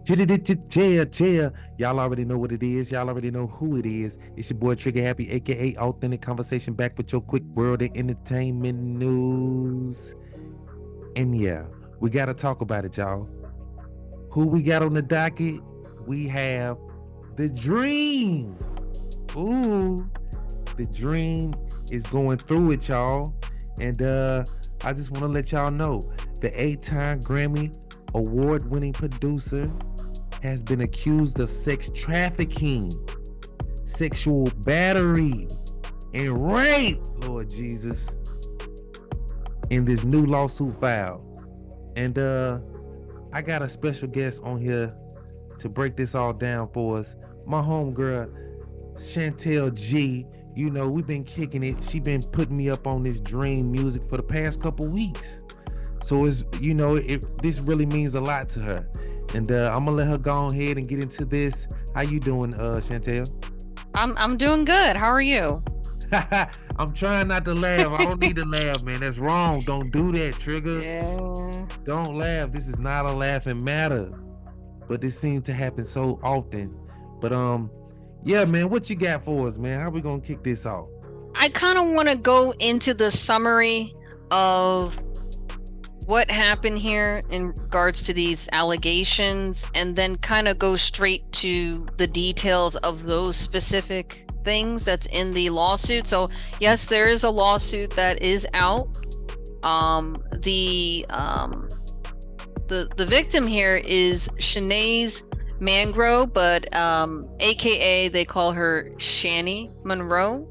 Yeah. Y'all already know what it is. Y'all already know who it is. It's your boy Trigger Happy, aka Authentic Conversation, back with your quick world of entertainment news. And yeah, we gotta talk about it, y'all. Who we got on the docket? We have the Dream. Ooh, the Dream is going through it, y'all. And I just want to let y'all know the 8-time Grammy award-winning producer has been accused of sex trafficking, sexual battery, and rape, Lord Jesus, in this new lawsuit filed. And I got a special guest on here to break this all down for us. My homegirl, Chantel G. You know, we've been kicking it. She been putting me up on this Dream music for the past couple weeks. So it's, you know, this really means a lot to her. And I'm gonna let her go ahead and get into this. How you doing, Chantel? I'm doing good. How are you? I'm trying not to laugh. I don't need to laugh, man. That's wrong. Don't do that, Trigger. Yeah. Don't laugh. This is not a laughing matter. But this seems to happen so often. But yeah, man, what you got for us, man? How we gonna kick this off? I kind of want to go into the summary of what happened here in regards to these allegations, and then kind of go straight to the details of those specific things that's in the lawsuit. So yes, there is a lawsuit that is out. The victim here is Shanae Mangro, but aka they call her Shani Monroe.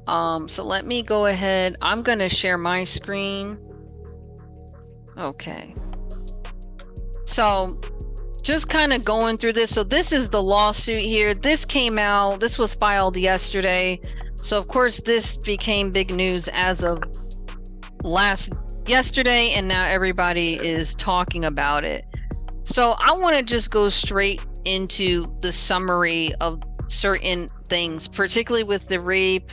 So let me go ahead. I'm gonna share my screen. Okay. So just kind of going through this. So this is the lawsuit here. This came out, this was filed yesterday. So of course this became big news as of yesterday, and now everybody is talking about it. So I want to just go straight into the summary of certain things, particularly with the rape,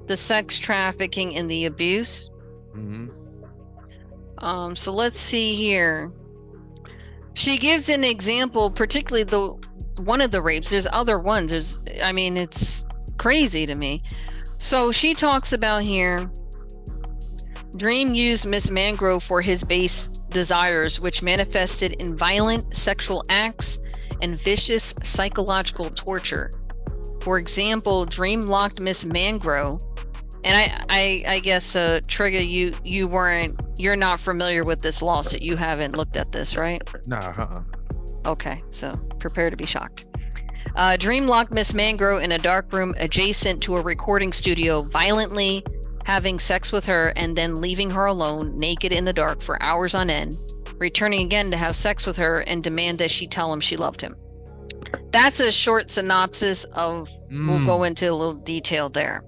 the sex trafficking, and the abuse. So let's see here. She gives an example, particularly one of the rapes. There's other ones. It's crazy to me. So she talks about here, Dream used Miss Mangrove for his base desires, which manifested in violent sexual acts and vicious psychological torture. For example, Dream locked Miss Mangrove, and I guess Trigger, you're not familiar with this lawsuit. You haven't looked at this, right? Nah. Okay, so prepare to be shocked. Dream locked Miss Mangrove in a dark room adjacent to a recording studio, violently having sex with her and then leaving her alone, naked in the dark for hours on end, returning again to have sex with her and demand that she tell him she loved him. That's a short synopsis of, we'll go into a little detail there.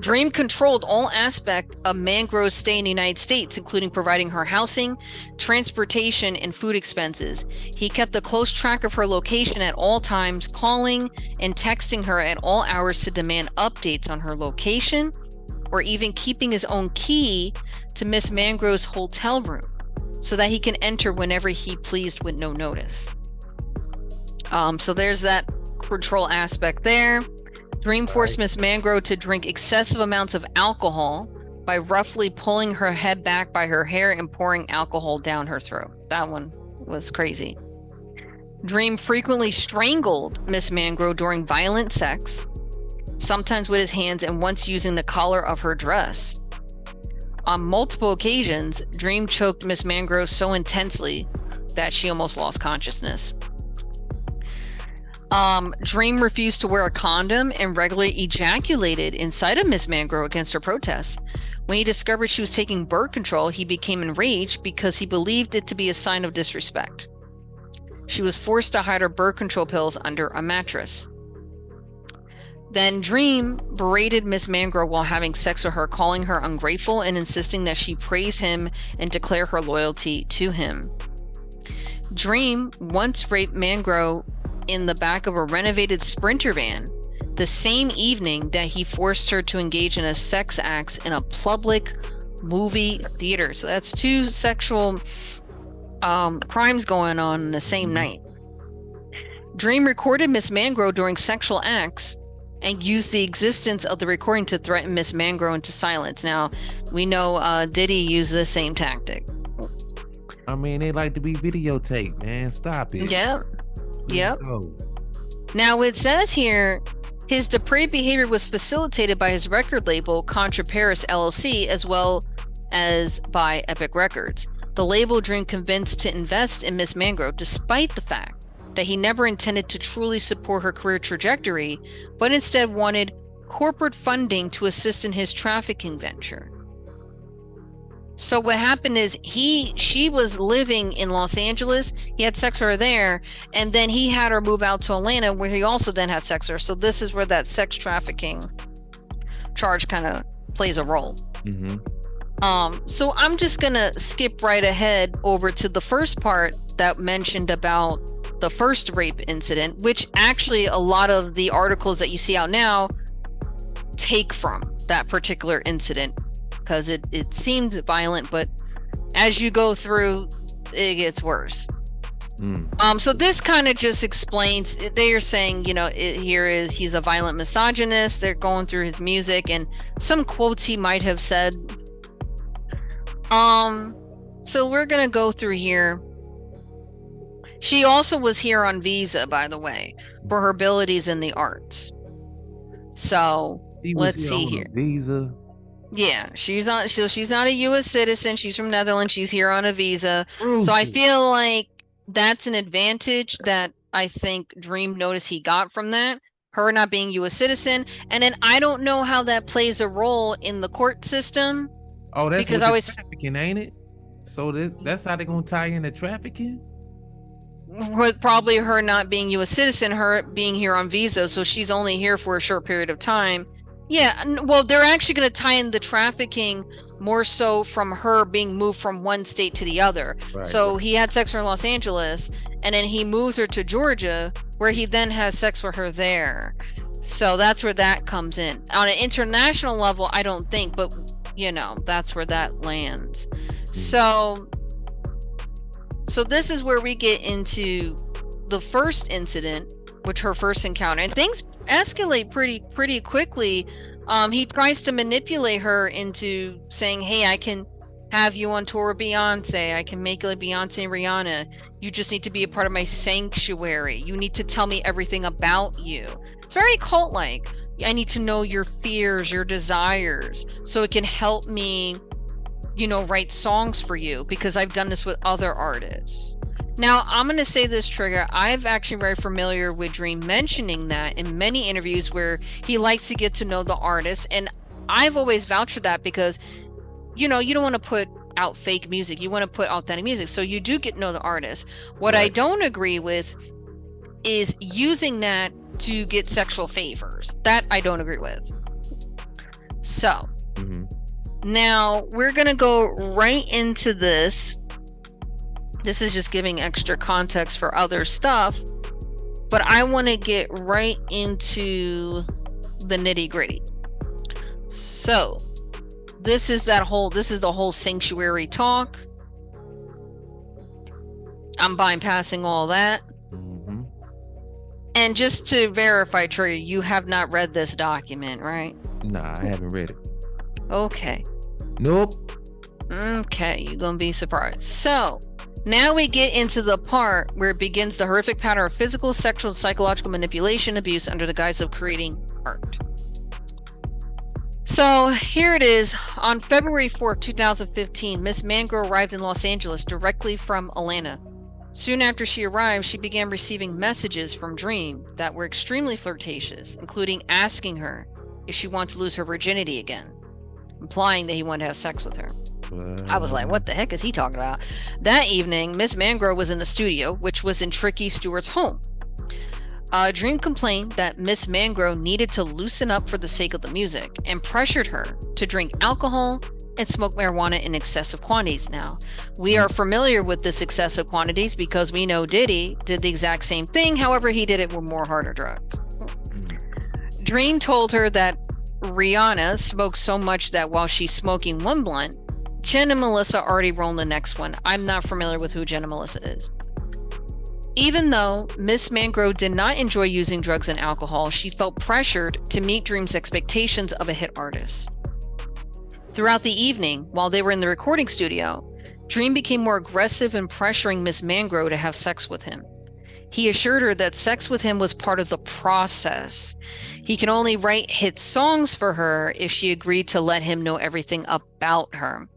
Dream controlled all aspects of Mangrove's stay in the United States, including providing her housing, transportation, and food expenses. He kept a close track of her location at all times, calling and texting her at all hours to demand updates on her location, or even keeping his own key to Miss Mangrove's hotel room so that he can enter whenever he pleased with no notice. So there's that control aspect there. Dream forced Miss Mangrove to drink excessive amounts of alcohol by roughly pulling her head back by her hair and pouring alcohol down her throat. That one was crazy. Dream frequently strangled Miss Mangrove during violent sex, sometimes with his hands and once using the collar of her dress. On multiple occasions, Dream choked Miss Mangrove so intensely that she almost lost consciousness. Dream refused to wear a condom and regularly ejaculated inside of Miss Mangrove against her protests. When he discovered she was taking birth control, he became enraged because he believed it to be a sign of disrespect. She was forced to hide her birth control pills under a mattress. Then Dream berated Miss Mangrove while having sex with her, calling her ungrateful and insisting that she praise him and declare her loyalty to him. Dream once raped Mangrove in the back of a renovated Sprinter van the same evening that he forced her to engage in a sex act in a public movie theater. So that's two sexual crimes going on the same Mhm. night. Dream recorded Miss Mangro during sexual acts and used the existence of the recording to threaten Miss Mangro into silence. Now, we know Diddy used the same tactic. I mean, they like to be videotaped, man. Stop it. Yep, Please yep. go. Now, it says here his depraved behavior was facilitated by his record label, Contra Paris LLC, as well as by Epic Records. The label Dream convinced to invest in Miss Mangro despite the fact that he never intended to truly support her career trajectory, but instead wanted corporate funding to assist in his trafficking venture. So what happened is she was living in Los Angeles. He had sex with her there, and then he had her move out to Atlanta, where he also then had sex with her. So this is where that sex trafficking charge kind of plays a role. So I'm just gonna skip right ahead over to the first part that mentioned about the first rape incident, which actually a lot of the articles that you see out now take from that particular incident, because it seemed violent, but as you go through, it gets worse. So this kind of just explains. They are saying, he's a violent misogynist. They're going through his music and some quotes he might have said. So we're gonna go through here. She also was here on visa, by the way, for her abilities in the arts. So let's see here. Visa. Yeah, she's not a U.S. citizen. She's from Netherlands. She's here on a visa. Bruce. So I feel like that's an advantage that I think Dream noticed he got from that. Her not being U.S. citizen. And then I don't know how that plays a role in the court system. Oh, that's because always trafficking, ain't it? So that's how they're going to tie into trafficking? With probably her not being U.S. citizen, her being here on visa. So she's only here for a short period of time. Yeah, well, they're actually going to tie in the trafficking more so from her being moved from one state to the other. Right, so he had sex with her in Los Angeles, and then he moves her to Georgia, where he then has sex with her there. So that's where that comes in. On an international level, I don't think, but, that's where that lands. So this is where we get into the first incident, which her first encounter. And things escalate pretty quickly. He tries to manipulate her into saying, hey, I can have you on tour with Beyonce. I can make like Beyonce and Rihanna. You just need to be a part of my sanctuary. You need to tell me everything about you. It's very cult-like. I need to know your fears, your desires, so it can help me, write songs for you, because I've done this with other artists. Now, I'm going to say this, Trigger. I've actually very familiar with Dream mentioning that in many interviews where he likes to get to know the artist. And I've always vouched for that because, you don't want to put out fake music. You want to put authentic music. So you do get to know the artist. What I don't agree with is using that to get sexual favors. That I don't agree with. So, now we're going to go right into this. This is just giving extra context for other stuff, but I want to get right into the nitty gritty. So this is the whole sanctuary talk. I'm bypassing all that. And just to verify, Trey, you have not read this document, right? Nah, I haven't read it. Okay. Nope. Okay, you're gonna be surprised. So now we get into the part where it begins the horrific pattern of physical, sexual, and psychological manipulation, abuse under the guise of creating art. So here it is. On February 4th, 2015, Miss Mangro arrived in Los Angeles directly from Atlanta. Soon after she arrived, she began receiving messages from Dream that were extremely flirtatious, including asking her if she wants to lose her virginity again, implying that he wanted to have sex with her. I was like, what the heck is he talking about? That evening, Miss Mangro was in the studio, which was in Tricky Stewart's home. Dream complained that Miss Mangro needed to loosen up for the sake of the music and pressured her to drink alcohol and smoke marijuana in excessive quantities. Now, we are familiar with this excessive quantities because we know Diddy did the exact same thing. However, he did it with more harder drugs. Dream told her that Rihanna smoked so much that while she's smoking one blunt, Jen and Melissa already rolled the next one. I'm not familiar with who Jen and Melissa is. Even though Miss Mangrove did not enjoy using drugs and alcohol, she felt pressured to meet Dream's expectations of a hit artist. Throughout the evening, while they were in the recording studio, Dream became more aggressive in pressuring Miss Mangrove to have sex with him. He assured her that sex with him was part of the process. He can only write hit songs for her if she agreed to let him know everything about her.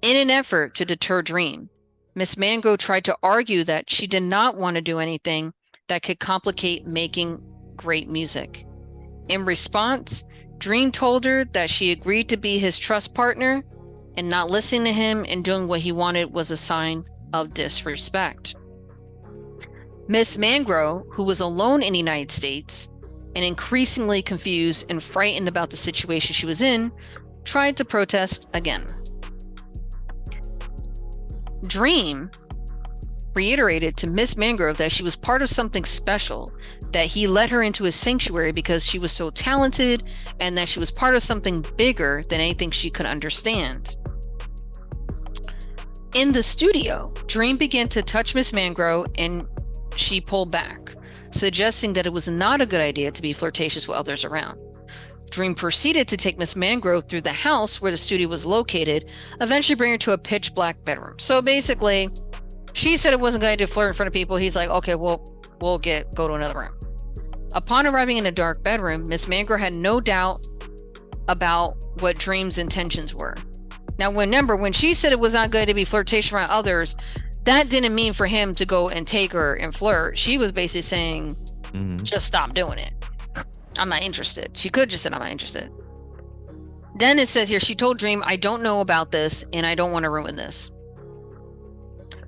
In an effort to deter Dream, Miss Mangrove tried to argue that she did not want to do anything that could complicate making great music. In response, Dream told her that she agreed to be his trust partner, and not listening to him and doing what he wanted was a sign of disrespect. Miss Mangrove, who was alone in the United States and increasingly confused and frightened about the situation she was in, tried to protest again. Dream reiterated to Miss Mangrove that she was part of something special, that he let her into his sanctuary because she was so talented, and that she was part of something bigger than anything she could understand. In the studio, Dream began to touch Miss Mangrove and she pulled back, suggesting that it was not a good idea to be flirtatious with others around. Dream proceeded to take Miss Mangrove through the house where the studio was located, eventually bringing her to a pitch black bedroom. So basically, she said it wasn't going to flirt in front of people. He's like, okay, we'll go to another room. Upon arriving in a dark bedroom, Miss Mangrove had no doubt about what Dream's intentions were. Now, remember, when she said it was not good to be flirtatious around others, that didn't mean for him to go and take her and flirt. She was basically saying, just stop doing it. I'm not interested. She could just say, I'm not interested. Then it says here, she told Dream, I don't know about this and I don't want to ruin this.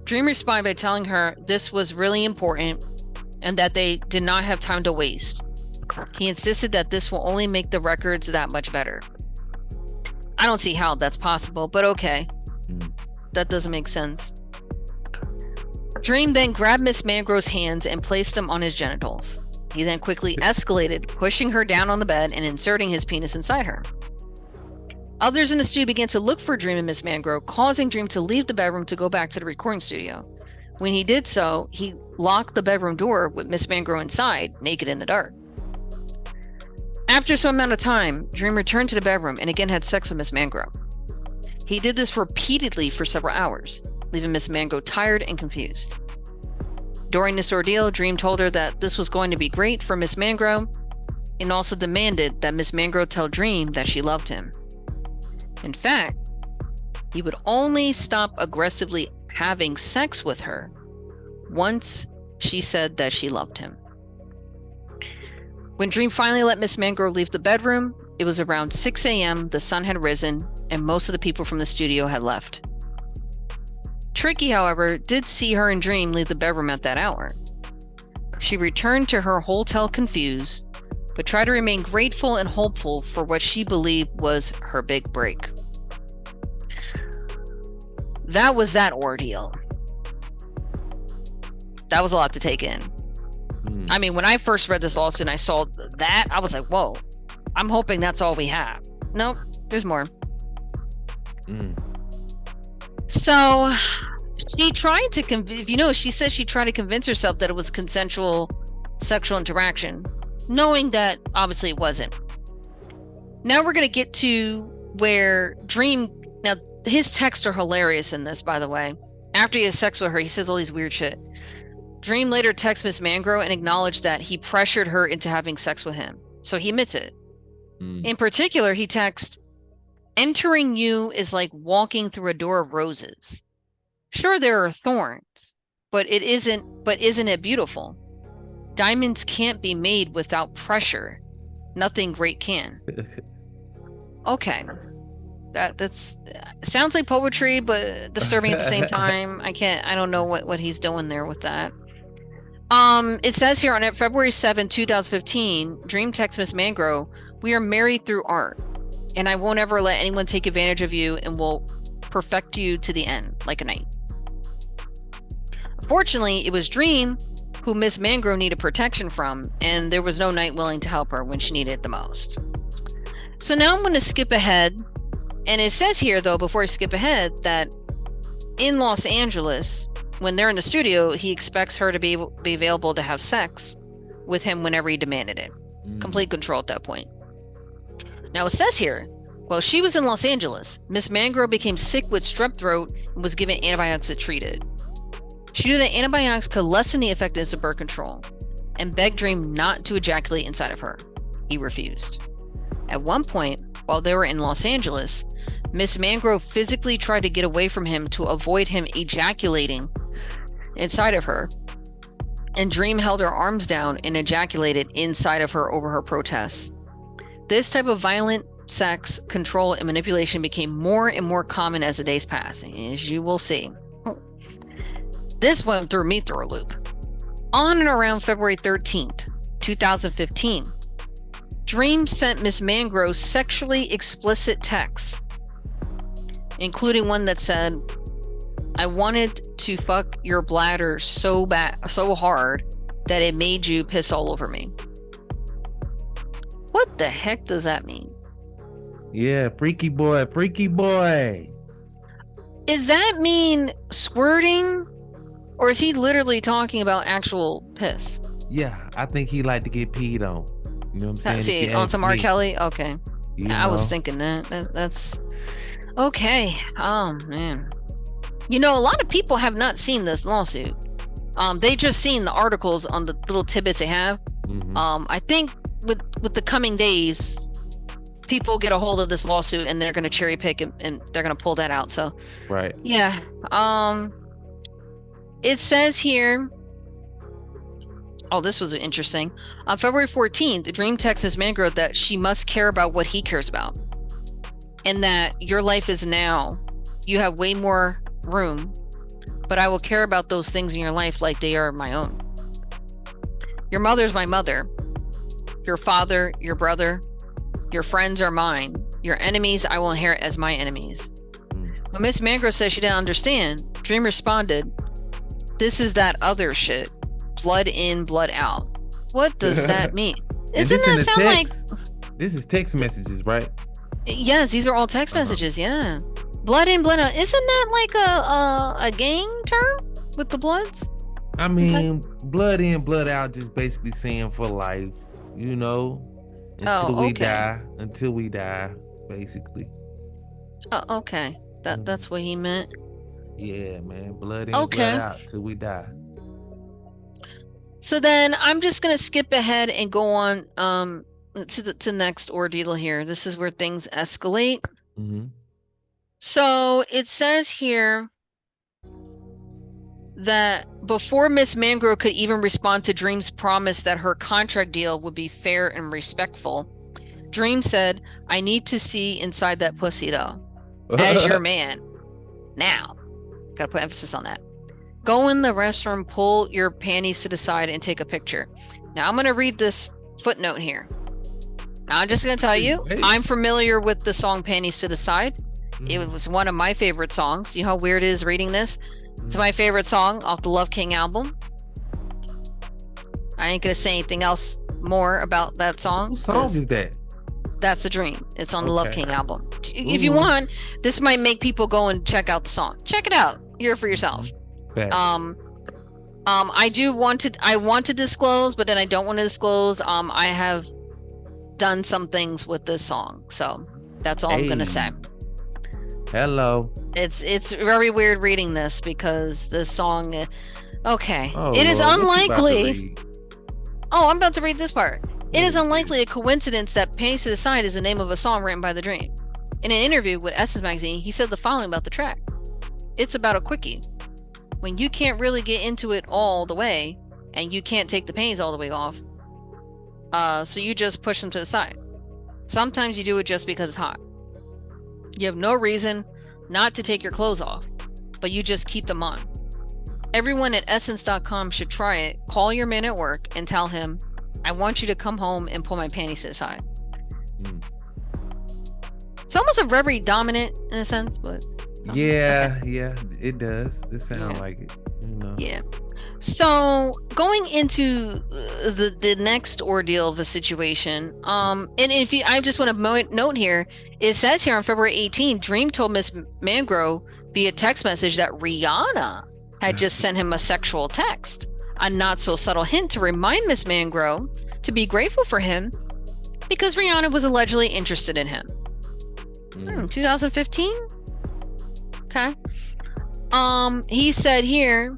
Dream responded by telling her this was really important and that they did not have time to waste. He insisted that this will only make the records that much better. I don't see how that's possible, but okay. That doesn't make sense. Dream then grabbed Miss Mangrove's hands and placed them on his genitals. He then quickly escalated, pushing her down on the bed and inserting his penis inside her. Others in the studio began to look for Dream and Miss Mangrove, causing Dream to leave the bedroom to go back to the recording studio. When he did so, he locked the bedroom door with Miss Mangrove inside, naked in the dark. After some amount of time, Dream returned to the bedroom and again had sex with Miss Mangrove. He did this repeatedly for several hours, leaving Miss Mangrove tired and confused. During this ordeal, Dream told her that this was going to be great for Miss Mangrove and also demanded that Miss Mangrove tell Dream that she loved him. In fact, he would only stop aggressively having sex with her once she said that she loved him. When Dream finally let Miss Mangrove leave the bedroom, it was around 6 a.m., the sun had risen, and most of the people from the studio had left. Tricky, however, did see her and Dream leave the bedroom at that hour. She returned to her hotel confused, but tried to remain grateful and hopeful for what she believed was her big break. That was that ordeal. That was a lot to take in. I mean, when I first read this lawsuit and I saw that, I was like, whoa, I'm hoping that's all we have. Nope, there's more. So she tried to she says she tried to convince herself that it was consensual sexual interaction, knowing that obviously it wasn't. Now we're going to get to where Dream, now his texts are hilarious in this, by the way. After he has sex with her, he says all these weird shit. Dream later texts Miss Mangrove and acknowledged that he pressured her into having sex with him. So he admits it. In particular, he texts, entering you is like walking through a door of roses. Sure, there are thorns, but isn't it beautiful? Diamonds can't be made without pressure. Nothing great can. Okay. That's sounds like poetry, but disturbing at the same time. I don't know what he's doing there with that. It says here on it, February 7, 2015, Dream texts Miss Mangrove, we are married through art, and I won't ever let anyone take advantage of you and will perfect you to the end, like a knight. Unfortunately, it was Dream who Miss Mangrove needed protection from, and there was no knight willing to help her when she needed it the most. So now I'm going to skip ahead And it says here, though, before I skip ahead, that in Los Angeles, when they're in the studio, he expects her to be available to have sex with him whenever he demanded it. Complete control at that point. Now it says here, while she was in Los Angeles, Miss Mangrove became sick with strep throat and was given antibiotics to treat it. She knew that antibiotics could lessen the effectiveness of birth control and begged Dream not to ejaculate inside of her. He refused. At one point, while they were in Los Angeles, Miss Mangrove physically tried to get away from him to avoid him ejaculating inside of her, and Dream held her arms down and ejaculated inside of her over her protests. This type of violent sex, control, and manipulation became more and more common as the days passed, as you will see. This went through me through a loop. On and around February 13th, 2015, Dream sent Miss Mangrove sexually explicit texts, including one that said, "I wanted to fuck your bladder so hard that it made you piss all over me." What the heck does that mean? Yeah, freaky boy, freaky boy. Does that mean squirting? Or is he literally talking about actual piss? Yeah, I think he like to get peed on. You know what I'm saying? See, on some R. Kelly? Okay. I was thinking that's okay. Oh man. You know, a lot of people have not seen this lawsuit. They just seen the articles on the little tidbits they have. I think with the coming days, people get a hold of this lawsuit and they're gonna cherry pick and they're gonna pull that out. So right. Yeah. It says here, oh, this was interesting. On February 14th, Dream texts Miss Mangrove that she must care about what he cares about. And that your life is now. You have way more room. But I will care about those things in your life like they are my own. Your mother's my mother. Your father, your brother, your friends are mine. Your enemies I will inherit as my enemies. When Miss Mangrove says she didn't understand, Dream responded, "This is that other shit. Blood in, blood out." What does that mean? Doesn't that sound like... This is text messages, right? Yes, these are all text messages, yeah. Blood in, blood out. Isn't that like a gang term with the Bloods? I mean, blood in, blood out, just basically saying for life, you know, until we die, basically. Oh, okay. That's what he meant. Yeah, man. Blood in, blood out till we die. So then I'm just gonna skip ahead and go on to the next ordeal here. This is where things escalate. So it says here that before Miss Mangrove could even respond to Dream's promise that her contract deal would be fair and respectful, Dream said, "I need to see inside that pussy though, as your man. Now." Gotta put emphasis on that. "Go in the restroom, pull your panties to the side, and take a picture." Now I'm gonna read this footnote here. Now I'm just gonna tell you, I'm familiar with the song "Panties to the Side." It was one of my favorite songs. You know how weird it is reading this? It's my favorite song off the Love King album. I ain't gonna say anything else more about that song. What song is that? That's The Dream. It's on the Love King album. If you want, this might make people go and check out the song. Check it out. Hear it for yourself. I want to disclose, but then I don't want to disclose. I have done some things with this song, so that's all I'm gonna say. Hello. It's very weird reading this because this song. Okay, it is unlikely. Oh, I'm about to read this part. It is unlikely a coincidence that "Panties to the Side" is the name of a song written by The Dream. In an interview with Essence magazine, he said the following about the track: "It's about a quickie. When you can't really get into it all the way, and you can't take the panties all the way off, so you just push them to the side. Sometimes you do it just because it's hot. You have no reason not to take your clothes off, but you just keep them on. Everyone at Essence.com should try it. Call your man at work and tell him, 'I want you to come home and pull my panties to the side.'" It's almost a very dominant in a sense, but yeah, it does. It sounds like it, you know. Yeah. So going into the next ordeal of the situation, and if you, I just want to note here, it says here on February 18, Dream told Miss Mangro via text message that Rihanna had just sent him a sexual text, a not so subtle hint to remind Miss Mangro to be grateful for him because Rihanna was allegedly interested in him. 2015. Okay. He said here,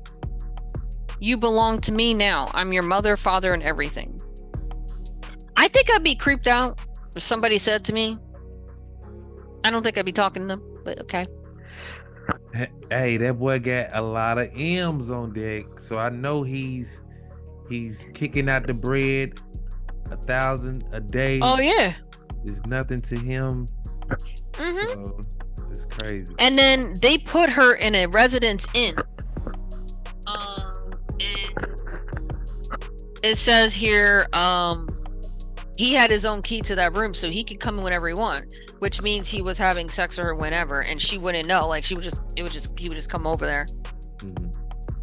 "You belong to me now. I'm your mother, father, and everything." I think I'd be creeped out if somebody said to me. I don't think I'd be talking to them, but okay. Hey, that boy got a lot of M's on deck, so I know he's kicking out the bread, 1,000 a day. Oh yeah. It's nothing to him. Mm-hmm. So, it's crazy. And then they put her in a residence inn. It says here, he had his own key to that room, so he could come in whenever he wanted, which means he was having sex with her whenever, and she wouldn't know. Like he would just come over there.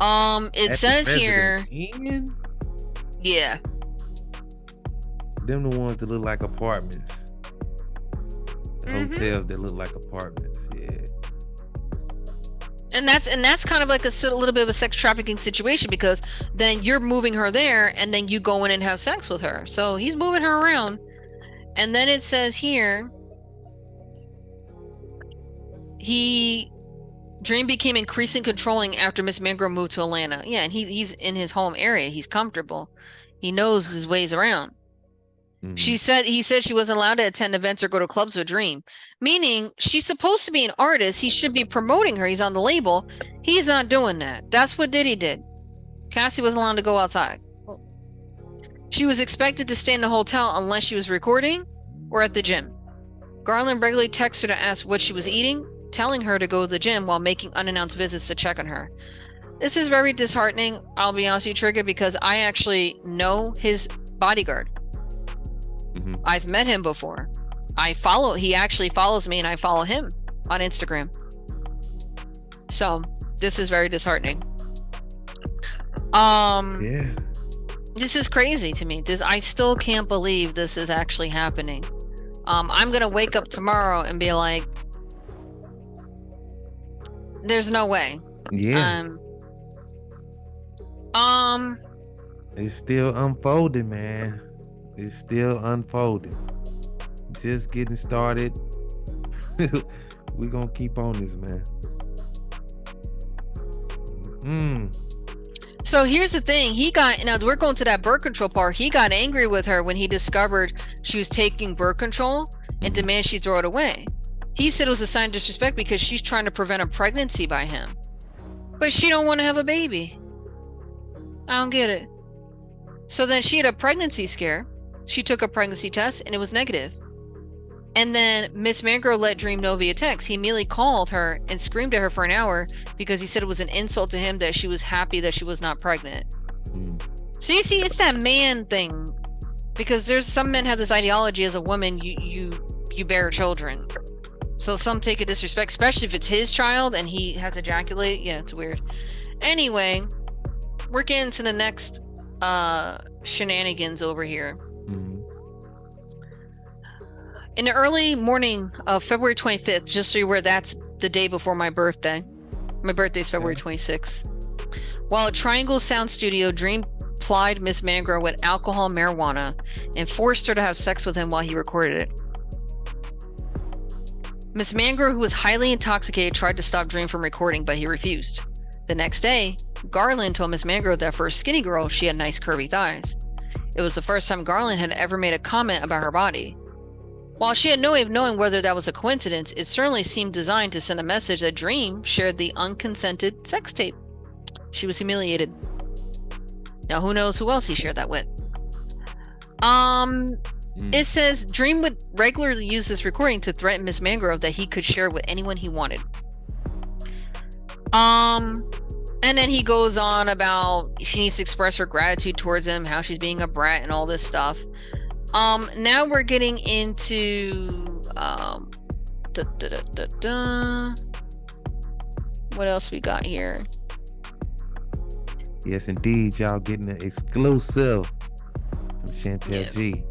It says here, yeah, them the ones that look like apartments. Hotels that look like apartments. Yeah. And that's kind of like a little bit of a sex trafficking situation, because then you're moving her there and then you go in and have sex with her. So he's moving her around. And then it says here, Dream became increasingly controlling after Miss Mangro moved to Atlanta. Yeah, and he's in his home area. He's comfortable. He knows his ways around. He said she wasn't allowed to attend events or go to clubs with Dream, meaning she's supposed to be an artist. He should be promoting her. He's on the label. He's not doing that. That's what Diddy did. Cassie wasn't allowed to go outside. She was expected to stay in the hotel unless she was recording or at the gym. Garland regularly texted her to ask what she was eating, telling her to go to the gym while making unannounced visits to check on her. This is very disheartening, I'll be honest with you, Trigger, because I actually know his bodyguard. I've met him before. He actually follows me and I follow him on Instagram. So this is very disheartening. Yeah. This is crazy to me. I still can't believe this is actually happening. I'm gonna wake up tomorrow and be like, there's no way. Yeah. It's still unfolding, man. It's still unfolding. Just getting started. We're gonna keep on this, man. So here's the thing. Now we're going to that birth control part. He got angry with her when he discovered she was taking birth control and demanded she throw it away. He said it was a sign of disrespect because she's trying to prevent a pregnancy by him. But she don't want to have a baby. I don't get it. So then she had a pregnancy scare. She took a pregnancy test and it was negative. And then Miss Mangro let Dream know via text. He immediately called her and screamed at her for an hour because he said it was an insult to him that she was happy that she was not pregnant. So you see, it's that man thing. Because there's some men have this ideology as a woman, you bear children. So some take a disrespect, especially if it's his child and he has ejaculated. Yeah, it's weird. Anyway, we're getting to the next shenanigans over here. In the early morning of February 25th, just so you're aware, that's the day before my birthday. My birthday's February 26th. While at Triangle Sound Studio, Dream plied Miss Mangro with alcohol and marijuana and forced her to have sex with him while he recorded it. Miss Mangro, who was highly intoxicated, tried to stop Dream from recording, but he refused. The next day, Garland told Miss Mangro that for a skinny girl, she had nice curvy thighs. It was the first time Garland had ever made a comment about her body. While she had no way of knowing whether that was a coincidence, it certainly seemed designed to send a message that Dream shared the unconsented sex tape. She was humiliated. Now who knows who else he shared that with. It says Dream would regularly use this recording to threaten Miss Mangrove that he could share it with anyone he wanted. And then he goes on about she needs to express her gratitude towards him, how she's being a brat and all this stuff. Now we're getting into what else we got here? Yes, indeed, y'all getting an exclusive from Chantel Yeah. G.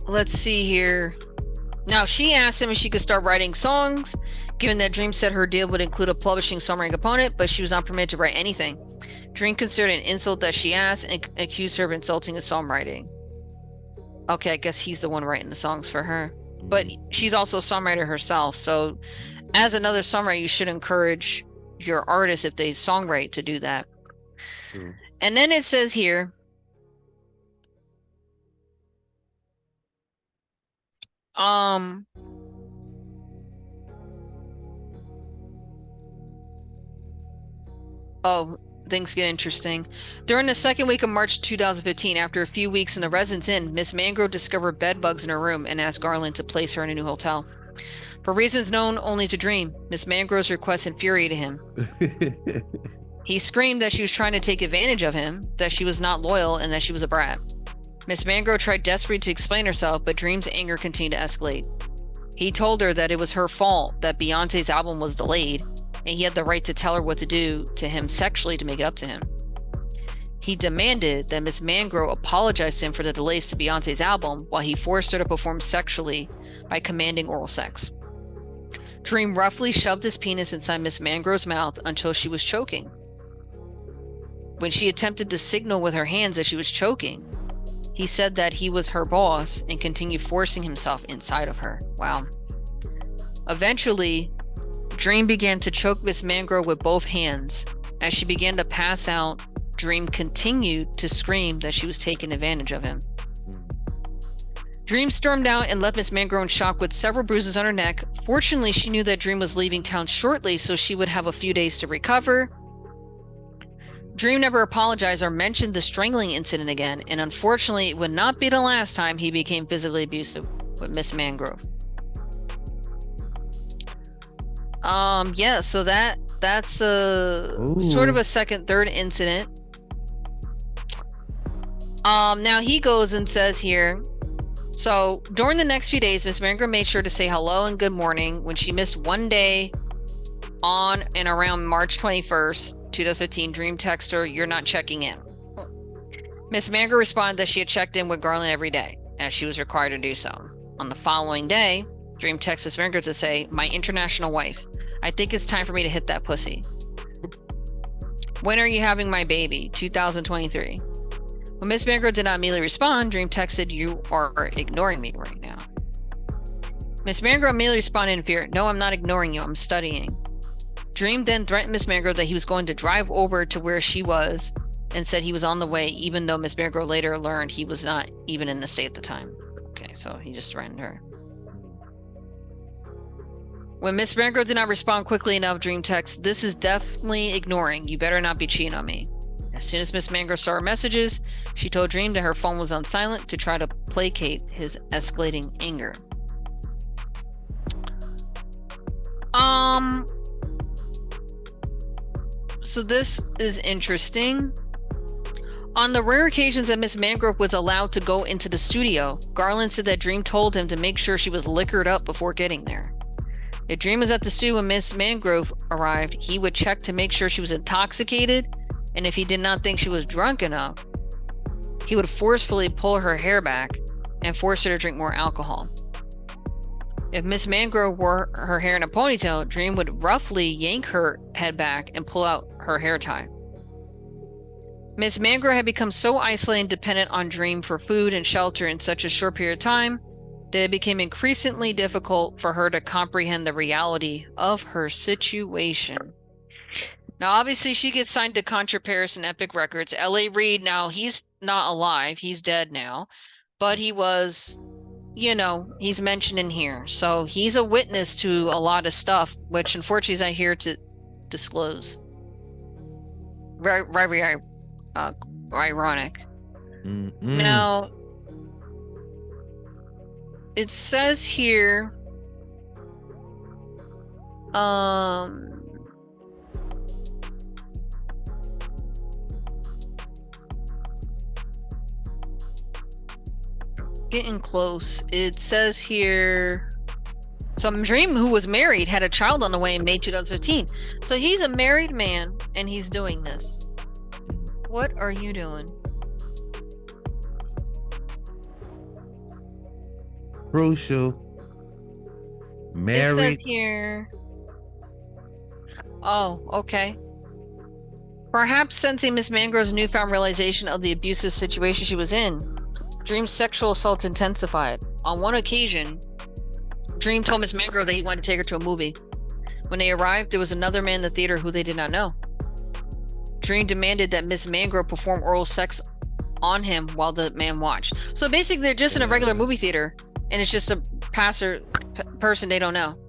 Let's see here. Now, she asked him if she could start writing songs, given that Dream said her deal would include a publishing songwriting component, but she was not permitted to write anything. Dream considered it an insult that she asked and accused her of insulting his songwriting. Okay, I guess he's the one writing the songs for her. But she's also a songwriter herself, so as another songwriter, you should encourage your artists, if they songwrite, to do that. True. And then it says here, oh, things get interesting. During the second week of March 2015, after a few weeks in the residence inn, Miss Mangrove discovered bed bugs in her room and asked Garland to place her in a new hotel. For reasons known only to Dream, Miss Mangrove's request infuriated him. He screamed that she was trying to take advantage of him, that she was not loyal, and that she was a brat. Miss Mangrove tried desperately to explain herself, but Dream's anger continued to escalate. He told her that it was her fault that Beyonce's album was delayed, and he had the right to tell her what to do to him sexually to make it up to him. He demanded that Miss Mangrove apologize to him for the delays to Beyonce's album, while he forced her to perform sexually by commanding oral sex. Dream roughly shoved his penis inside Miss Mangrove's mouth until she was choking. When she attempted to signal with her hands that she was choking, he said that he was her boss and continued forcing himself inside of her. Wow. Eventually, Dream began to choke Miss Mangrove with both hands. As she began to pass out, Dream continued to scream that she was taking advantage of him. Dream stormed out and left Miss Mangrove in shock with several bruises on her neck. Fortunately, she knew that Dream was leaving town shortly, so she would have a few days to recover. Dream never apologized or mentioned the strangling incident again, and unfortunately, it would not be the last time he became physically abusive with Miss Mangrove. Yeah, so that's sort of a third incident. Now he goes and says here, so during the next few days, Miss Mangrove made sure to say hello and good morning. When she missed one day on and around March 21st, 2015, Dream texted her, "You're not checking in." Miss Mangrove responded that she had checked in with Garland every day, as she was required to do so. On the following day, Dream texted Miss Mangrove to say, "My international wife, I think it's time for me to hit that pussy. When are you having my baby? 2023. When Miss Mangrove did not immediately respond, Dream texted, "You are ignoring me right now." Miss Mangrove immediately responded in fear, "No, I'm not ignoring you. I'm studying." Dream then threatened Miss Mangrove that he was going to drive over to where she was and said he was on the way, even though Miss Mangrove later learned he was not even in the state at the time. Okay, so he just threatened her. When Miss Mangrove did not respond quickly enough, Dream texts, "This is definitely ignoring. You better not be cheating on me." As soon as Miss Mangrove saw her messages, she told Dream that her phone was on silent to try to placate his escalating anger. So this is interesting. On the rare occasions that Miss Mangrove was allowed to go into the studio, Garland said that Dream told him to make sure she was liquored up before getting there. If Dream was at the studio when Miss Mangrove arrived, he would check to make sure she was intoxicated, and if he did not think she was drunk enough, he would forcefully pull her hair back and force her to drink more alcohol. If Miss Mangrove wore her hair in a ponytail, Dream would roughly yank her head back and pull out her hair tie. Miss Mangrove had become so isolated and dependent on Dream for food and shelter in such a short period of time that it became increasingly difficult for her to comprehend the reality of her situation. Now, obviously, she gets signed to Contra Paris and Epic Records. L.A. Reid, now he's not alive. He's dead now. But he was, he's mentioned in here. So he's a witness to a lot of stuff, which unfortunately is not here to disclose. Very ironic. Now, it says here, getting close. It says here, some Dream, who was married, had a child on the way in May 2015. So he's a married man, and he's doing this. What are you doing? Crucial. It Married. says here. Oh, okay. Perhaps sensing Miss Mangrove's newfound realization of the abusive situation she was in, Dream's sexual assaults intensified. On one occasion, Dream told Miss Mangrove that he wanted to take her to a movie. When they arrived, there was another man in the theater who they did not know. Dream demanded that Miss Mangrove perform oral sex on him while the man watched. So basically, they're just in a regular movie theater, and it's just a person they don't know.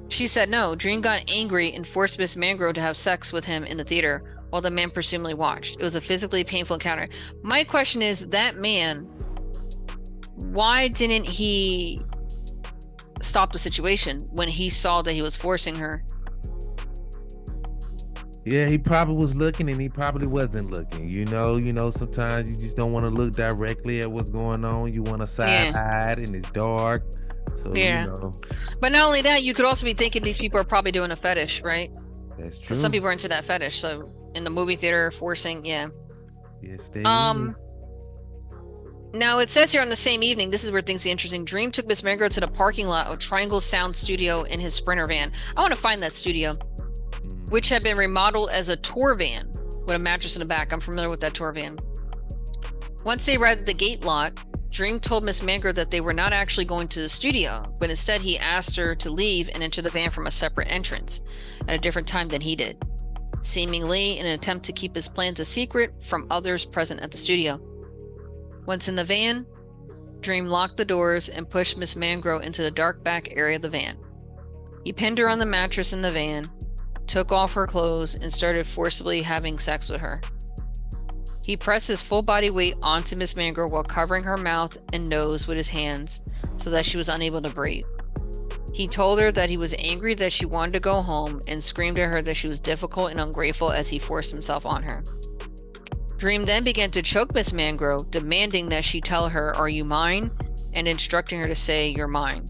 She said no. Dream got angry and forced Miss Mangrove to have sex with him in the theater while the man presumably watched. It was a physically painful encounter. My question is, that man, why didn't he stop the situation when he saw that he was forcing her? Yeah, he probably was looking and he probably wasn't looking. Sometimes you just don't want to look directly at what's going on. You want to side hide and it's dark. So, But not only that, you could also be thinking these people are probably doing a fetish, right? That's true. Because some people are into that fetish. So in the movie theater, forcing, yeah. Yes, they is. Now it says here on the same evening, this is where things get interesting. Dream took Miss Mangrove to the parking lot of Triangle Sound Studio in his Sprinter van. I want to find that studio, which had been remodeled as a tour van with a mattress in the back. I'm familiar with that tour van. Once they arrived at the gate lot, Dream told Miss Mangrove that they were not actually going to the studio, but instead he asked her to leave and enter the van from a separate entrance at a different time than he did, seemingly in an attempt to keep his plans a secret from others present at the studio. Once in the van, Dream locked the doors and pushed Miss Mangrove into the dark back area of the van. He pinned her on the mattress in the van, took off her clothes, and started forcibly having sex with her. He pressed his full body weight onto Miss Mangrove while covering her mouth and nose with his hands so that she was unable to breathe. He told her that he was angry that she wanted to go home and screamed at her that she was difficult and ungrateful as he forced himself on her. Dream then began to choke Miss Mangrove, demanding that she tell her, "Are you mine?" and instructing her to say, "You're mine."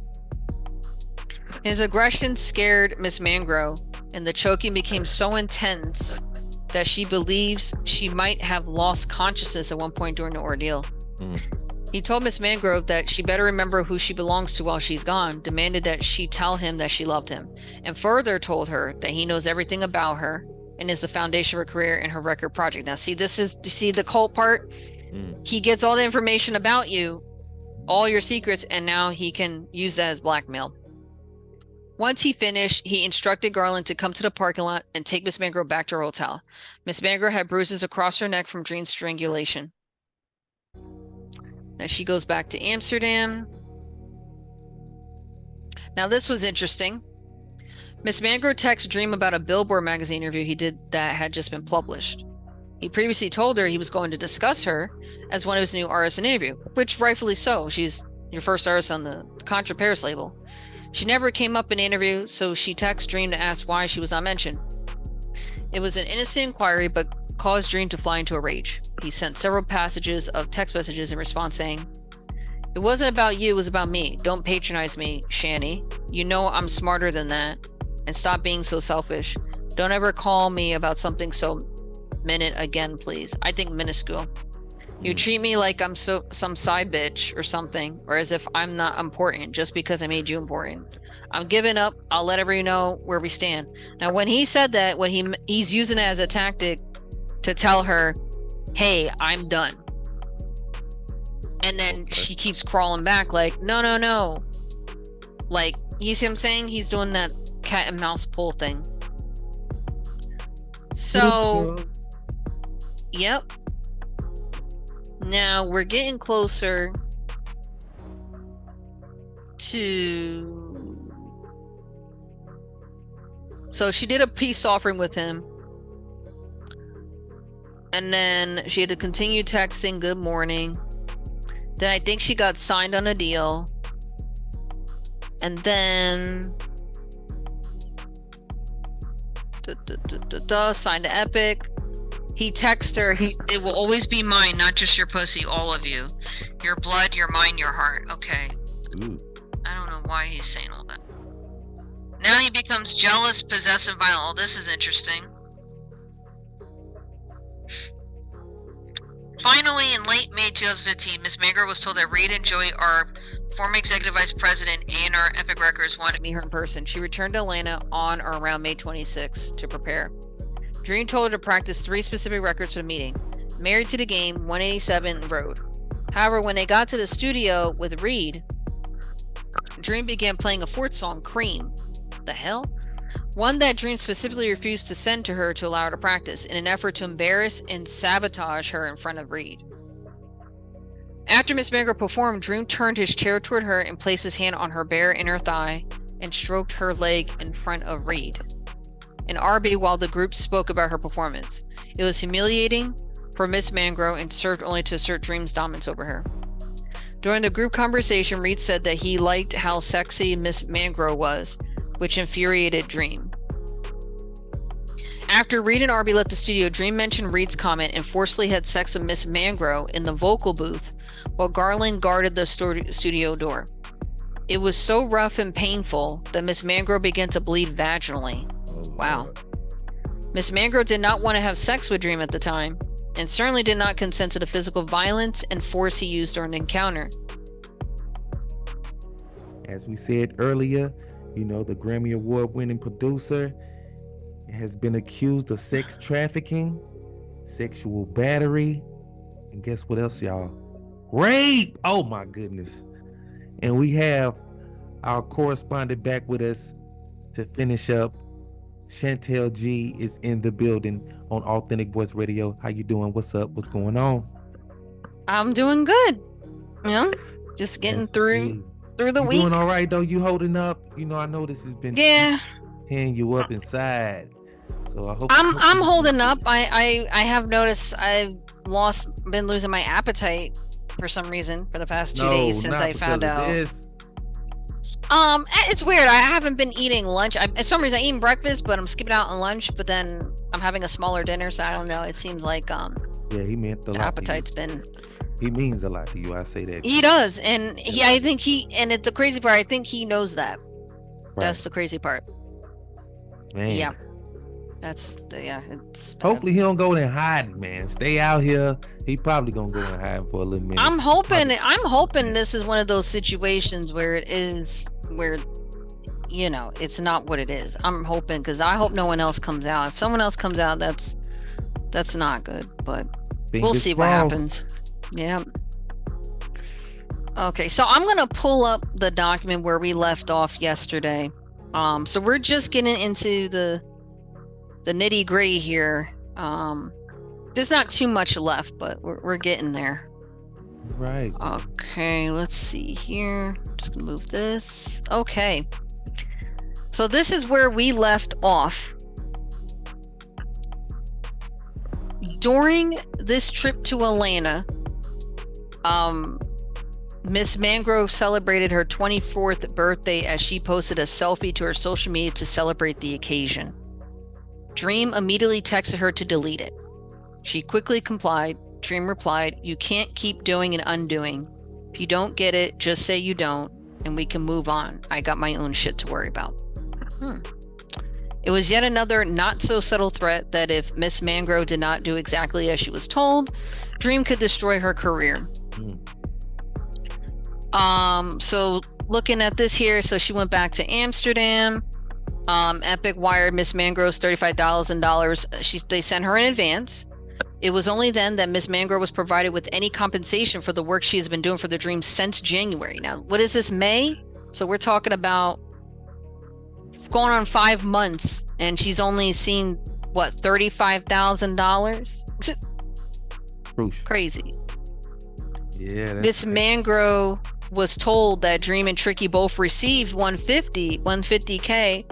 His aggression scared Miss Mangrove, and the choking became so intense that she believes she might have lost consciousness at one point during the ordeal. He told Miss Mangrove that she better remember who she belongs to while she's gone, demanded that she tell him that she loved him, and further told her that he knows everything about her and is the foundation of her career and her record project. Now, see the cult part? He gets all the information about you, all your secrets, and now he can use that as blackmail. Once he finished, he instructed Garland to come to the parking lot and take Miss Mangrove back to her hotel. Miss Mangrove had bruises across her neck from Dream's strangulation. Now she goes back to Amsterdam. Now this was interesting. Miss Mangrove texted Dream about a Billboard magazine interview he did that had just been published. He previously told her he was going to discuss her as one of his new artists in interview, which rightfully so. She's your first artist on the Contra Paris label. She never came up in the interview, so she texted Dream to ask why she was not mentioned. It was an innocent inquiry, but caused Dream to fly into a rage. He sent several passages of text messages in response saying, "It wasn't about you, it was about me. Don't patronize me, Shani. You know I'm smarter than that. And stop being so selfish. Don't ever call me about something so minute again, please. I think minuscule. You treat me like I'm some side bitch or something, or as if I'm not important just because I made you important. I'm giving up. I'll let everybody know where we stand." Now, when he said that, he's using it as a tactic to tell her, "Hey, I'm done." And then she keeps crawling back like, no. Like, you see what I'm saying? He's doing that cat and mouse pull thing. So, yep. Now we're getting closer to... So she did a peace offering with him. And then she had to continue texting good morning. Then I think she got signed on a deal. And then... signed to Epic. He texted her, "It will always be mine, not just your pussy, all of you. Your blood, your mind, your heart." Okay. Ooh. I don't know why he's saying all that. Now he becomes jealous, possessive, violent. Oh, this is interesting. Finally, in late May 2015, Miss Mangro was told that Reed and Joey, our former executive vice president, A&R Epic Records, wanted to meet her in person. She returned to Atlanta on or around May 26 to prepare. Dream told her to practice 3 specific records for the meeting: Married to the Game, 187 Road. However, when they got to the studio with Reed, Dream began playing a 4th song, Cream. The hell? One that Dream specifically refused to send to her to allow her to practice, in an effort to embarrass and sabotage her in front of Reed. After Miss Mangro performed, Dream turned his chair toward her and placed his hand on her bare inner thigh and stroked her leg in front of Reed and Arby while the group spoke about her performance. It was humiliating for Miss Mangro and served only to assert Dream's dominance over her. During the group conversation, Reed said that he liked how sexy Miss Mangro was, which infuriated Dream. After Reed and Arby left the studio, Dream mentioned Reed's comment and forcefully had sex with Miss Mangro in the vocal booth while Garland guarded the studio door. It was so rough and painful that Miss Mangro began to bleed vaginally. Wow. Miss Mangro did not want to have sex with Dream at the time, and certainly did not consent to the physical violence and force he used during the encounter. As we said earlier, the Grammy Award-winning producer has been accused of sex trafficking, sexual battery, and guess what else, y'all? Rape! Oh my goodness. And we have our correspondent back with us to finish up. Chantel G is in the building on Authentic Voice Radio. How you doing? What's up? What's going on? I'm doing good. Just getting through the week. Doing all right though? You holding up? I know this has been tearing you up inside. So I hope I'm holding up. I have noticed I've been losing my appetite for some reason for the past 2 days since I found out. It's weird. I haven't been eating lunch. For some reason, I eat breakfast, but I'm skipping out on lunch. But then I'm having a smaller dinner, so I don't know. It seems like he meant a lot. Appetite's been. He means a lot to you. I say that. He does, and I think and it's the crazy part. I think he knows that. Right. That's the crazy part. Man. Yeah. It's bad. Hopefully he don't go in hiding, man. Stay out here. He probably gonna go in hiding for a little minute. I'm hoping this is one of those situations where it's not what it is. I'm hoping, because I hope no one else comes out. If someone else comes out, that's not good, but we'll see what happens. Yeah. Okay, so I'm gonna pull up the document where we left off yesterday. So we're just getting into the nitty gritty here. There's not too much left, but we're getting there. Right. Okay, let's see here. Just gonna move this. Okay. So this is where we left off. During this trip to Atlanta, Miss Mangrove celebrated her 24th birthday as she posted a selfie to her social media to celebrate the occasion. Dream immediately texted her to delete it. She quickly complied. Dream replied, "You can't keep doing and undoing. If you don't get it, just say you don't, and we can move on. I got my own shit to worry about." It was yet another not-so-subtle threat that if Miss Mangrove did not do exactly as she was told, Dream could destroy her career. So looking at this here, so she went back to Amsterdam. Epic wired Miss Mangrove's $35,000. They sent her in advance. It was only then that Miss Mangrove was provided with any compensation for the work she has been doing for the Dream since January. Now, what is this, May? So we're talking about going on 5 months, and she's only seen, what, $35,000? Crazy. Yeah. Miss Mangrove was told that Dream and Tricky both received $150K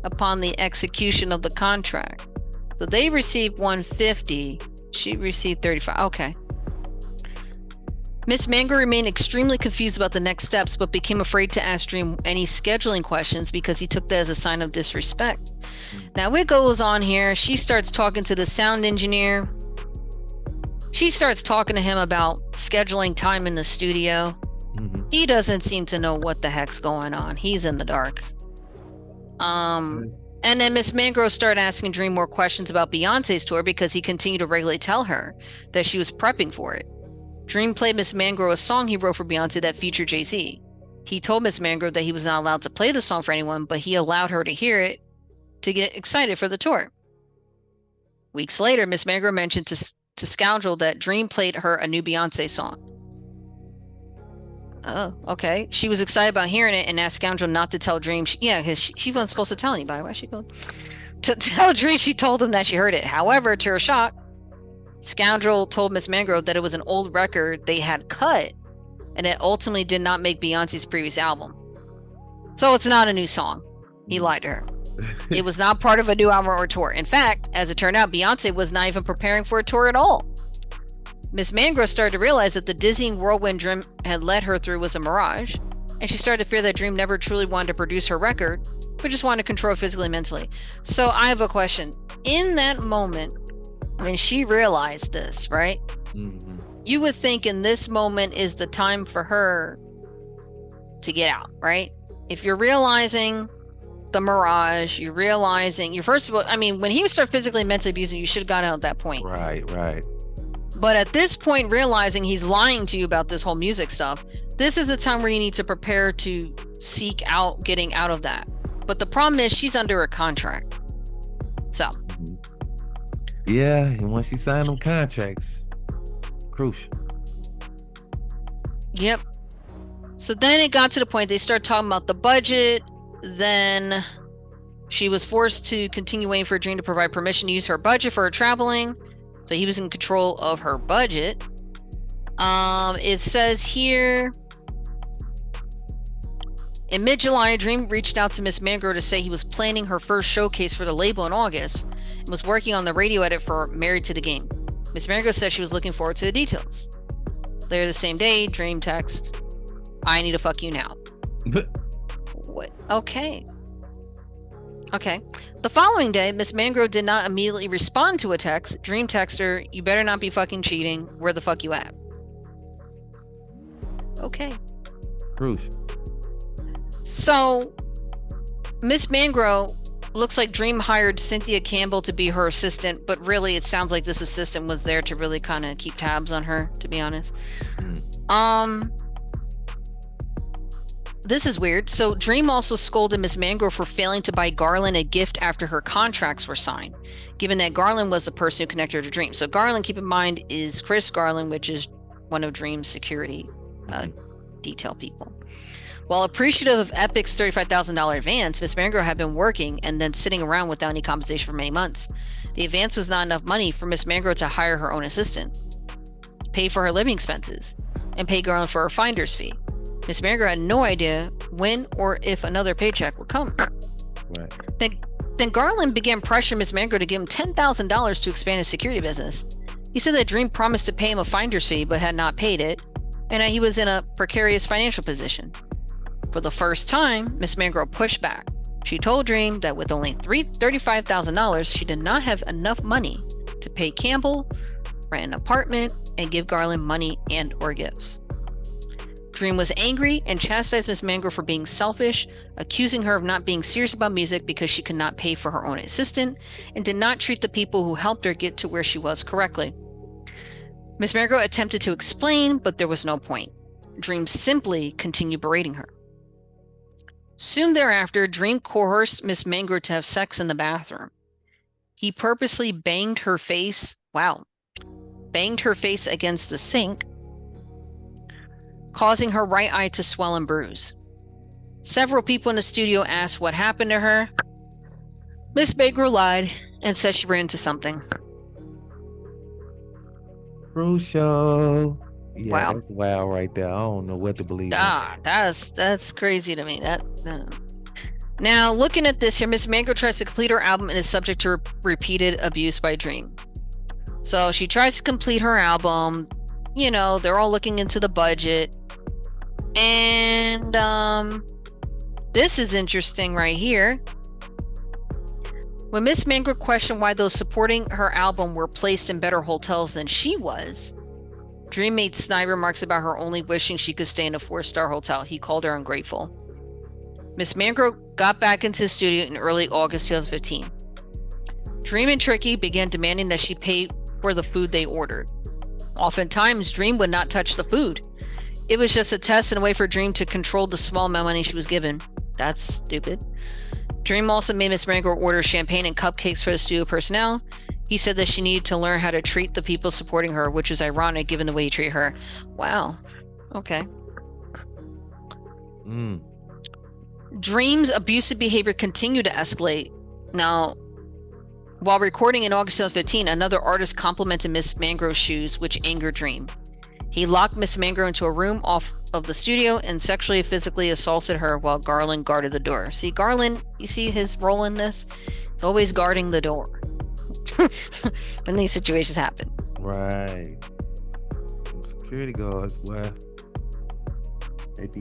upon the execution of the contract. So they received $150. She received $35. Okay. Miss Mangrove remained extremely confused about the next steps, but became afraid to ask Dream any scheduling questions because he took that as a sign of disrespect. Now it goes on here. She starts talking to the sound engineer. She starts talking to him about scheduling time in the studio. He doesn't seem to know what the heck's going on. He's in the dark. And then Miss Mangrove started asking Dream more questions about Beyonce's tour because he continued to regularly tell her that she was prepping for it. Dream played Miss Mangrove a song he wrote for Beyonce that featured Jay-Z. He told Miss Mangrove that he was not allowed to play the song for anyone, but he allowed her to hear it to get excited for the tour. Weeks later, Miss Mangrove mentioned to Scoundrel that Dream played her a new Beyonce song. Oh, okay. She was excited about hearing it and asked Scoundrel not to tell Dream. Because she wasn't supposed to tell anybody. Why she go to tell Dream? She told him that she heard it. However, to her shock, Scoundrel told Miss Mangrove that it was an old record they had cut, and it ultimately did not make Beyonce's previous album. So it's not a new song. He lied to her. It was not part of a new album or tour. In fact, as it turned out, Beyonce was not even preparing for a tour at all. Miss Mangrove started to realize that the dizzying whirlwind Dream had led her through was a mirage, and she started to fear that Dream never truly wanted to produce her record, but just wanted to control physically and mentally. So I have a question. In that moment, when she realized this, right? Mm-hmm. You would think in this moment is the time for her to get out, right? If you're realizing the mirage, you're first of all, I mean, when he would start physically and mentally abusing you, should have got out at that point. Right. But at this point, realizing he's lying to you about this whole music stuff, this is the time where you need to prepare to seek out getting out of that. But the problem is she's under a contract. So. Yeah, and once you sign them contracts, crucial. Yep. So then it got to the point they started talking about the budget. Then she was forced to continue waiting for Dream to provide permission to use her budget for her traveling. So he was in control of her budget. It says here, in mid-July, Dream reached out to Miss Mangrove to say he was planning her first showcase for the label in August and was working on the radio edit for Married to the Game. Miss Mangrove said she was looking forward to the details. Later the same day, Dream text, "I need to fuck you now." What? Okay. The following day, Miss Mangrove did not immediately respond to a text. Dream texted her, "You better not be fucking cheating. Where the fuck you at?" Okay. Crucial. So, Miss Mangrove looks like Dream hired Cynthia Campbell to be her assistant, but really it sounds like this assistant was there to really kind of keep tabs on her, to be honest. This is weird. So Dream also scolded Miss Mangrove for failing to buy Garland a gift after her contracts were signed, given that Garland was the person who connected her to Dream. So Garland, keep in mind, is Chris Garland, which is one of Dream's security detail people. While appreciative of Epic's $35,000 advance, Miss Mangrove had been working and then sitting around without any compensation for many months. The advance was not enough money for Miss Mangrove to hire her own assistant, pay for her living expenses, and pay Garland for her finder's fee. Miss Mangrove had no idea when or if another paycheck would come. Right. Then Garland began pressuring Miss Mangrove to give him $10,000 to expand his security business. He said that Dream promised to pay him a finder's fee but had not paid it, and that he was in a precarious financial position. For the first time, Miss Mangrove pushed back. She told Dream that with only $35,000, she did not have enough money to pay Campbell, rent an apartment, and give Garland money and or gifts. Dream was angry and chastised Miss Mangrove for being selfish, accusing her of not being serious about music because she could not pay for her own assistant and did not treat the people who helped her get to where she was correctly. Miss Mangrove attempted to explain, but there was no point. Dream simply continued berating her. Soon thereafter, Dream coerced Miss Mangrove to have sex in the bathroom. He purposely banged her face against the sink, causing her right eye to swell and bruise. Several people in the studio asked what happened to her. Miss Mangrove lied and said she ran into something. Crucial. Yeah, Wow. that's wild right there. I don't know what to believe. That's crazy to me. Now, looking at this here, Miss Mangrove tries to complete her album and is subject to repeated abuse by Dream. So she tries to complete her album. You know, they're all looking into the budget. And this is interesting right here. When Miss Mangrove questioned why those supporting her album were placed in better hotels than she was, Dream made snide remarks about her only wishing she could stay in a 4-star hotel. He called her ungrateful. Miss Mangrove got back into the studio in early August 2015. Dream and Tricky began demanding that she pay for the food they ordered. Oftentimes, Dream would not touch the food. It was just a test and a way for Dream to control the small amount of money she was given. That's stupid. Dream also made Miss Mangrove order champagne and cupcakes for the studio personnel. He said that she needed to learn how to treat the people supporting her, which is ironic given the way he treated her. Wow. Okay. Dream's abusive behavior continued to escalate. Now, while recording in August 2015, another artist complimented Miss Mangrove's shoes, which angered Dream. He locked Miss Mangrove into a room off of the studio and sexually and physically assaulted her while Garland guarded the door. See, Garland, you see his role in this? He's always guarding the door when these situations happen. Right. Security guards, well,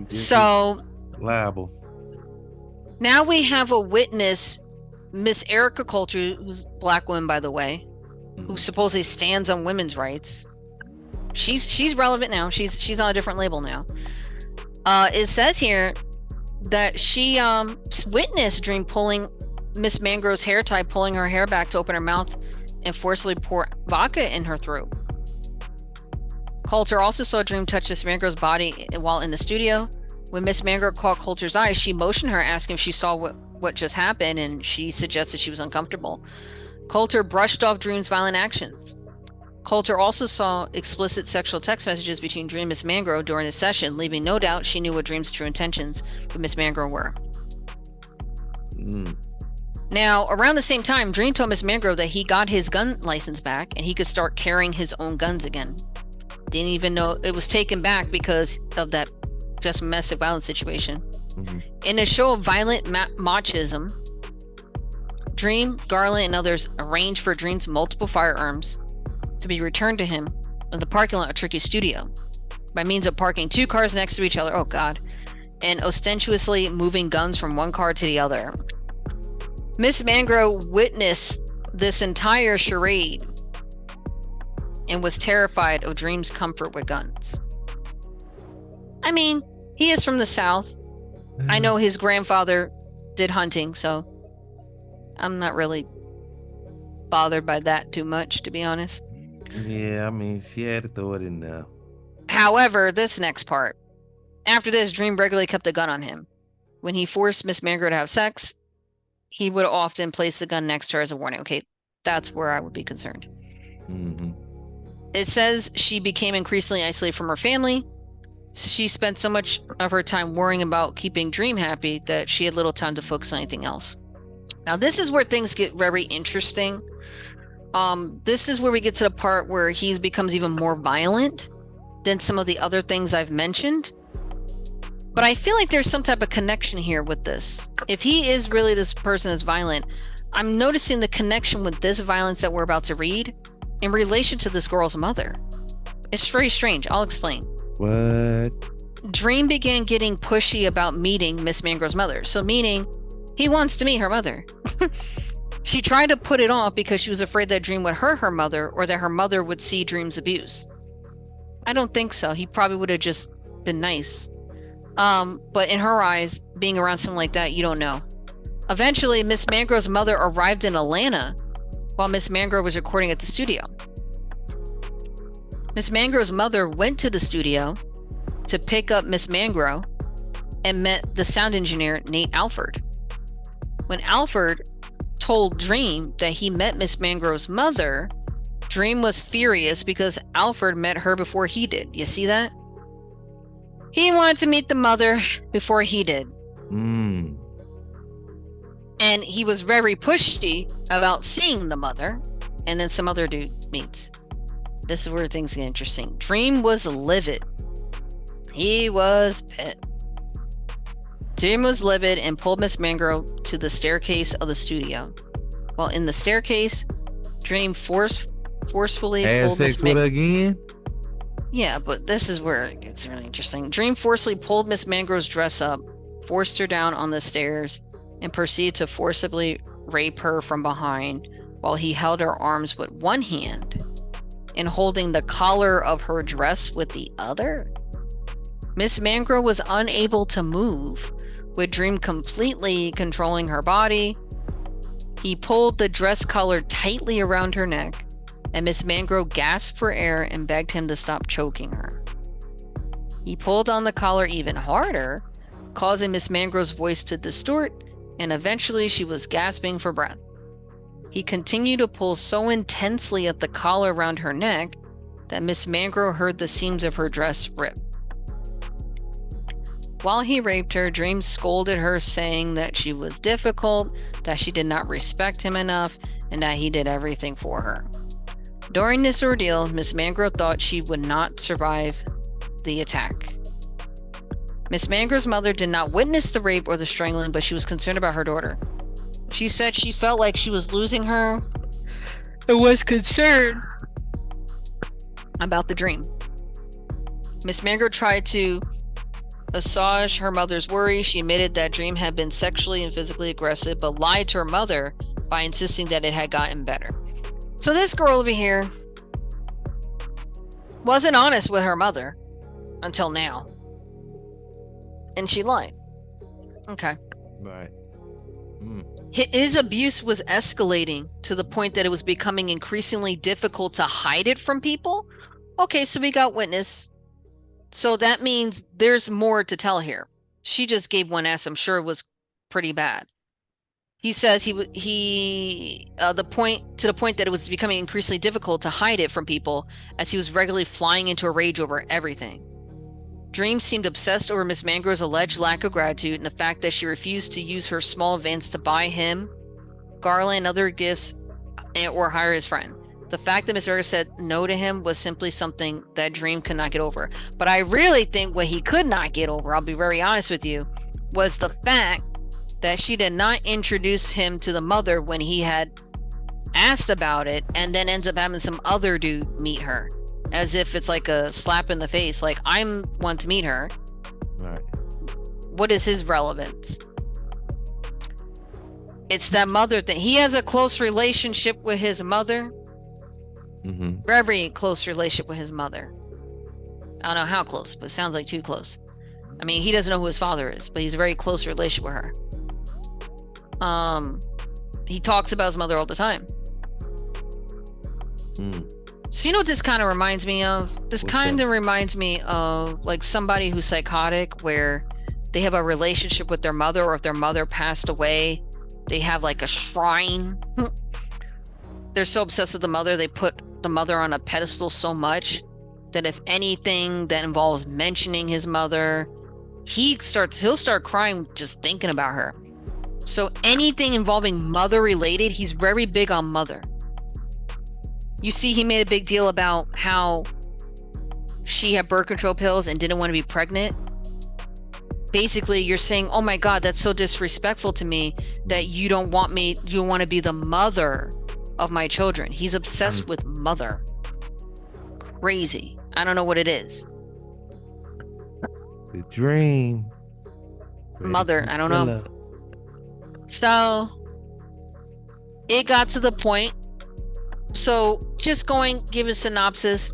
so liable. Now we have a witness, Miss Erica Coulter, who's a black woman, by the way, who supposedly stands on women's rights. She's relevant now. She's on a different label now. It says here that she witnessed Dream pulling Miss Mangrove's hair tie, pulling her hair back to open her mouth and forcibly pour vodka in her throat. Coulter also saw Dream touch Miss Mangrove's body while in the studio. When Miss Mangrove caught Coulter's eye, she motioned her, asking if she saw what just happened, and she suggested she was uncomfortable. Coulter brushed off Dream's violent actions. Coulter also saw explicit sexual text messages between Dream and Miss Mangrove during the session, leaving no doubt she knew what Dream's true intentions with Miss Mangrove were. Now, around the same time, Dream told Miss Mangrove that he got his gun license back and he could start carrying his own guns again. Didn't even know it was taken back because of that just domestic violence situation. In a show of violent machismo, Dream, Garland, and others arranged for Dream's multiple firearms to be returned to him in the parking lot of Tricky's studio by means of parking two cars next to each other, oh god, and ostentatiously moving guns from one car to the other. Miss Mangrove witnessed this entire charade and was terrified of Dream's comfort with guns. I mean, he is from the South. I know his grandfather did hunting, so I'm not really bothered by that too much, to be honest. Yeah, I mean, she had to throw it in there. However, this next part. After this, Dream regularly kept a gun on him. When he forced Miss Mangrove to have sex, he would often place the gun next to her as a warning. Okay, that's where I would be concerned. It says she became increasingly isolated from her family. She spent so much of her time worrying about keeping Dream happy that she had little time to focus on anything else. Now, this is where things get very interesting. This is where we get to the part where he becomes even more violent than some of the other things I've mentioned. But I feel like there's some type of connection here with this. If he is really this person that's violent, I'm noticing the connection with this violence that we're about to read in relation to this girl's mother. It's very strange. I'll explain. What? Dream began getting pushy about meeting Miss Mangrove's mother. So meaning he wants to meet her mother. She tried to put it off because she was afraid that Dream would hurt her mother or that her mother would see Dream's abuse. I don't think so. He probably would have just been nice. But in her eyes, being around someone like that, you don't know. Eventually, Miss Mangrove's mother arrived in Atlanta while Miss Mangrove was recording at the studio. Miss Mangrove's mother went to the studio to pick up Miss Mangrove and met the sound engineer, Nate Alford. When Alford told Dream that he met Miss Mangrove's mother, Dream was furious because Alford met her before he did. You see that? He wanted to meet the mother before he did. And he was very pushy about seeing the mother, and then some other dude meets. This is where things get interesting. Dream was livid. He was pissed. Dream was livid and pulled Miss Mangrove to the staircase of the studio. While in the staircase, Dream forcefully pulled Miss Mangrove again? Yeah, but this is where it gets really interesting. Dream forcibly pulled Miss Mangrove's dress up, forced her down on the stairs, and proceeded to forcibly rape her from behind while he held her arms with one hand and holding the collar of her dress with the other. Miss Mangrove was unable to move with Dream completely controlling her body. He pulled the dress collar tightly around her neck, and Miss Mangrove gasped for air and begged him to stop choking her. He pulled on the collar even harder, causing Miss Mangrove's voice to distort, and eventually she was gasping for breath. He continued to pull so intensely at the collar around her neck that Miss Mangrove heard the seams of her dress rip. While he raped her, Dream scolded her, saying that she was difficult, that she did not respect him enough, and that he did everything for her. During this ordeal, Miss Mangrove thought she would not survive the attack. Miss Mangrove's mother did not witness the rape or the strangling, but she was concerned about her daughter. She said she felt like she was losing her and was concerned about the dream. Miss Mangrove tried to assuage her mother's worry. She admitted that Dream had been sexually and physically aggressive, but lied to her mother by insisting that it had gotten better. So this girl over here wasn't honest with her mother until now. And she lied. Okay. Right. His abuse was escalating to the point that it was becoming increasingly difficult to hide it from people. Okay, so we got witness. So that means there's more to tell here. She just gave one ass. I'm sure it was pretty bad. He says the point that it was becoming increasingly difficult to hide it from people, as he was regularly flying into a rage over everything. Dream seemed obsessed over Miss Mangrove's alleged lack of gratitude and the fact that she refused to use her small advance to buy him garland and other gifts or hire his friend. The fact that Miss Mangrove said no to him was simply something that Dream could not get over. But I really think what he could not get over, I'll be very honest with you, was the fact that she did not introduce him to the mother when he had asked about it, and then ends up having some other dude meet her, as if it's like a slap in the face. Like, I'm one to meet her. Right. What is his relevance? It's that mother thing. He has a close relationship with his mother. Mm-hmm. Very close relationship with his mother. I don't know how close, but it sounds like too close. I mean, he doesn't know who his father is, but he's a very close relationship with her. He talks about his mother all the time. So you know what this kind of reminds me of? This kind of reminds me of like somebody who's psychotic, where they have a relationship with their mother, or if their mother passed away, they have like a shrine. They're so obsessed with the mother, they put the mother on a pedestal so much that if anything that involves mentioning his mother, he'll start crying just thinking about her. So anything involving mother related, he's very big on mother. You see, he made a big deal about how she had birth control pills and didn't want to be pregnant. Basically, you're saying, oh my God, that's so disrespectful to me that you don't want to be the mother of my children. He's obsessed with mother. Crazy. I don't know what it is. The dream. Mother, I don't know. So it got to the point. So just give a synopsis.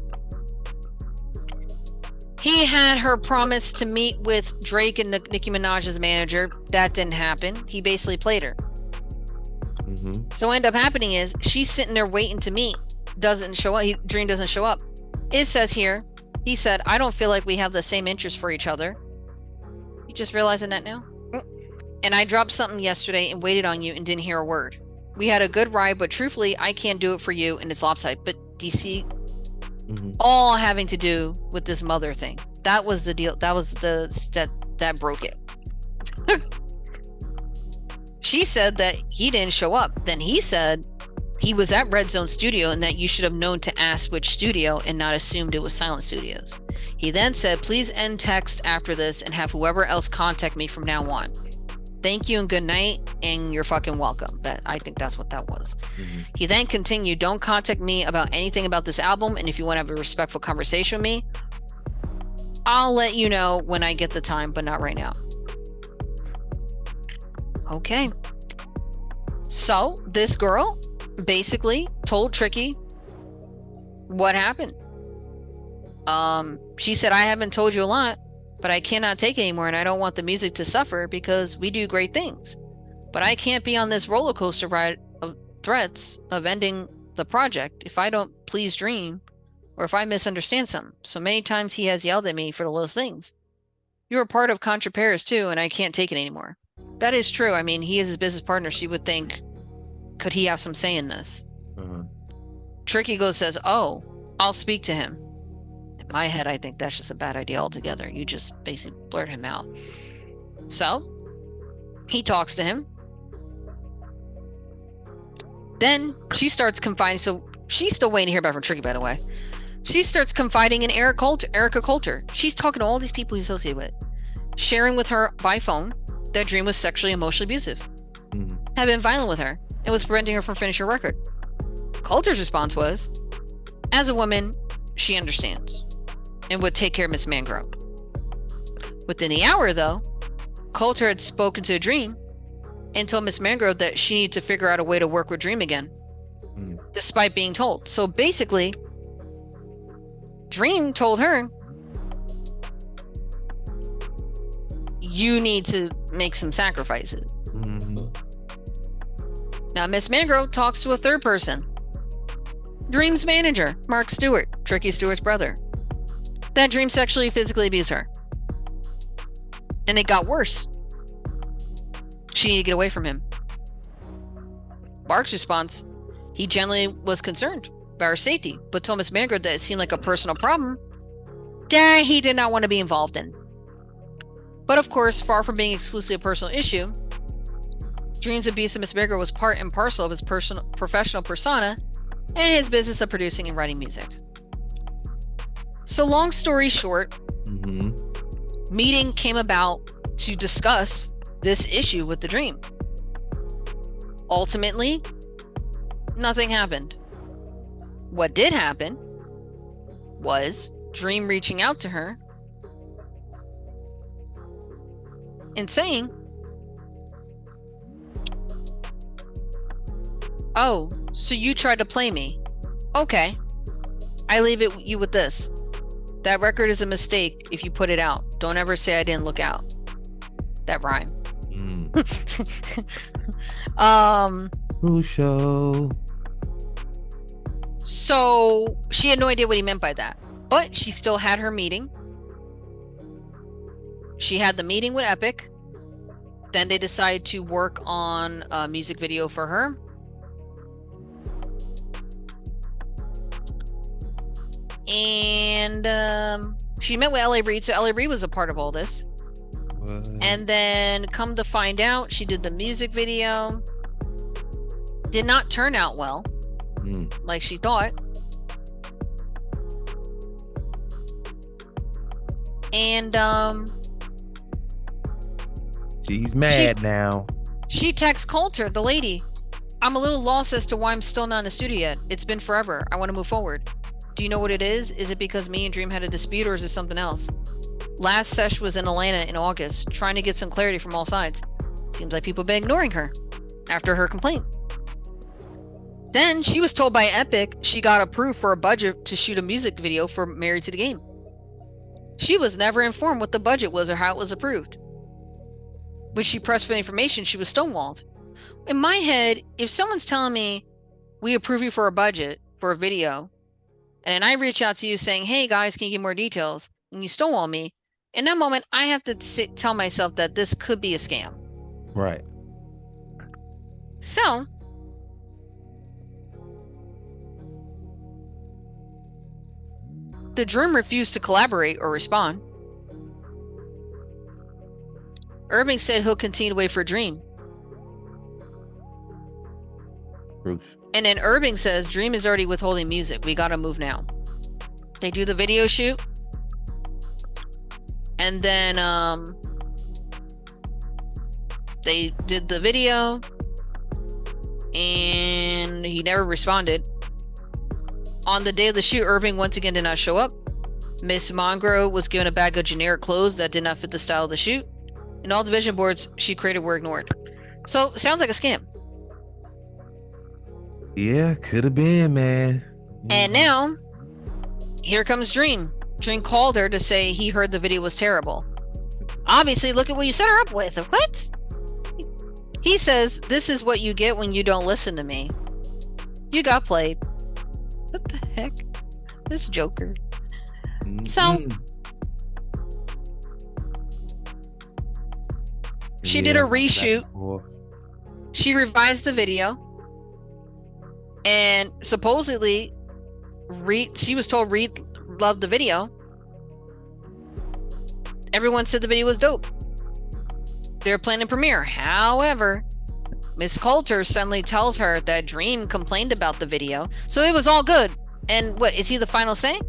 He had her promise to meet with Drake and Nicki Minaj's manager. That didn't happen. He basically played her. Mm-hmm. So what ended up happening is she's sitting there waiting to meet. Doesn't show up. Dream doesn't show up. It says here, he said, I don't feel like we have the same interest for each other. You just realizing that now? And I dropped something yesterday and waited on you and didn't hear a word. We had a good ride, but truthfully, I can't do it for you, and it's lopsided. But do you see? Mm-hmm. All having to do with this mother thing. That was the deal. That was that broke it. She said that he didn't show up. Then he said he was at Red Zone Studio and that you should have known to ask which studio and not assumed it was Silent Studios. He then said, please end text after this and have whoever else contact me from now on. Thank you and good night, and you're fucking welcome. I think that's what that was. Mm-hmm. He then continued, don't contact me about anything about this album, and if you want to have a respectful conversation with me, I'll let you know when I get the time, but not right now. Okay. So this girl basically told Tricky what happened. She said, I haven't told you a lot. but I cannot take it anymore, and I don't want the music to suffer because we do great things. But I can't be on this roller coaster ride of threats of ending the project if I don't please Dream or if I misunderstand something. So many times he has yelled at me for the littlest things. You're a part of Contra Paris too, and I can't take it anymore. That is true. I mean, he is his business partner. She would think, could he have some say in this? Tricky Ghost says, oh, I'll speak to him. In my head, I think that's just a bad idea altogether. You just basically blurt him out. So, he talks to him. Then she starts confiding. So, she's still waiting to hear back from Tricky, by the way. She starts confiding in Erica Coulter. She's talking to all these people he's associated with, sharing with her by phone that Dream was sexually and emotionally abusive, had been violent with her, and was preventing her from finishing her record. Coulter's response was, as a woman, she understands and would take care of Miss Mangrove. Within the hour, though, Coulter had spoken to Dream and told Miss Mangrove that she needed to figure out a way to work with Dream again, despite being told. So basically, Dream told her, you need to make some sacrifices. Now, Miss Mangrove talks to a third person, Dream's manager, Mark Stewart, Tricky Stewart's brother. That Dream sexually, physically abused her. And it got worse. She needed to get away from him. Mark's response, he generally was concerned about her safety, but told Miss Mangrove that it seemed like a personal problem that he did not want to be involved in. But of course, far from being exclusively a personal issue, Dream's abuse of Miss Mangrove was part and parcel of his professional persona and his business of producing and writing music. So long story short, meeting came about to discuss this issue with the Dream. Ultimately, nothing happened. What did happen was Dream reaching out to her and saying, oh, so you tried to play me. Okay. I leave you with this. That record is a mistake if you put it out. Don't ever say I didn't look out. That rhyme. Crucial. So she had no idea what he meant by that. But she still had her meeting. She had the meeting with Epic. Then they decided to work on a music video for her. And she met with L.A. Reid, so L.A. Reid was a part of all this. What? And then come to find out, she did the music video. Did not turn out well, like she thought. And she's mad now. She texts Coulter, the lady. I'm a little lost as to why I'm still not in the studio yet. It's been forever. I want to move forward. Do you know what it is? Is it because me and Dream had a dispute, or is it something else? Last sesh was in Atlanta in August, trying to get some clarity from all sides. Seems like people have been ignoring her after her complaint. Then she was told by Epic she got approved for a budget to shoot a music video for Married to the Game. She was never informed what the budget was or how it was approved. When she pressed for the information, she was stonewalled. In my head, if someone's telling me, we approve you for a budget for a video, and then I reach out to you saying, hey guys, can you give more details? And you stonewall me. In that moment, I have to tell myself that this could be a scam. Right. So, the Dream refused to collaborate or respond. Irving said he'll continue to wait for Dream. Bruce. And then Irving says Dream is already withholding music. We gotta move now. They do the video shoot. And then they did the video. And he never responded. On the day of the shoot, Irving once again did not show up. Miss Mongrove was given a bag of generic clothes that did not fit the style of the shoot. And all the vision boards she created were ignored. So, sounds like a scam. Yeah, could have been, man. And now, here comes Dream. Dream called her to say he heard the video was terrible. Obviously, look at what you set her up with. What? He says, this is what you get when you don't listen to me. You got played. What the heck? This Joker. So, she did a reshoot. She revised the video. And supposedly, she was told Reed loved the video. Everyone said the video was dope. They were planning a premiere. However, Miss Coulter suddenly tells her that Dream complained about the video, so it was all good. And what is he the final say?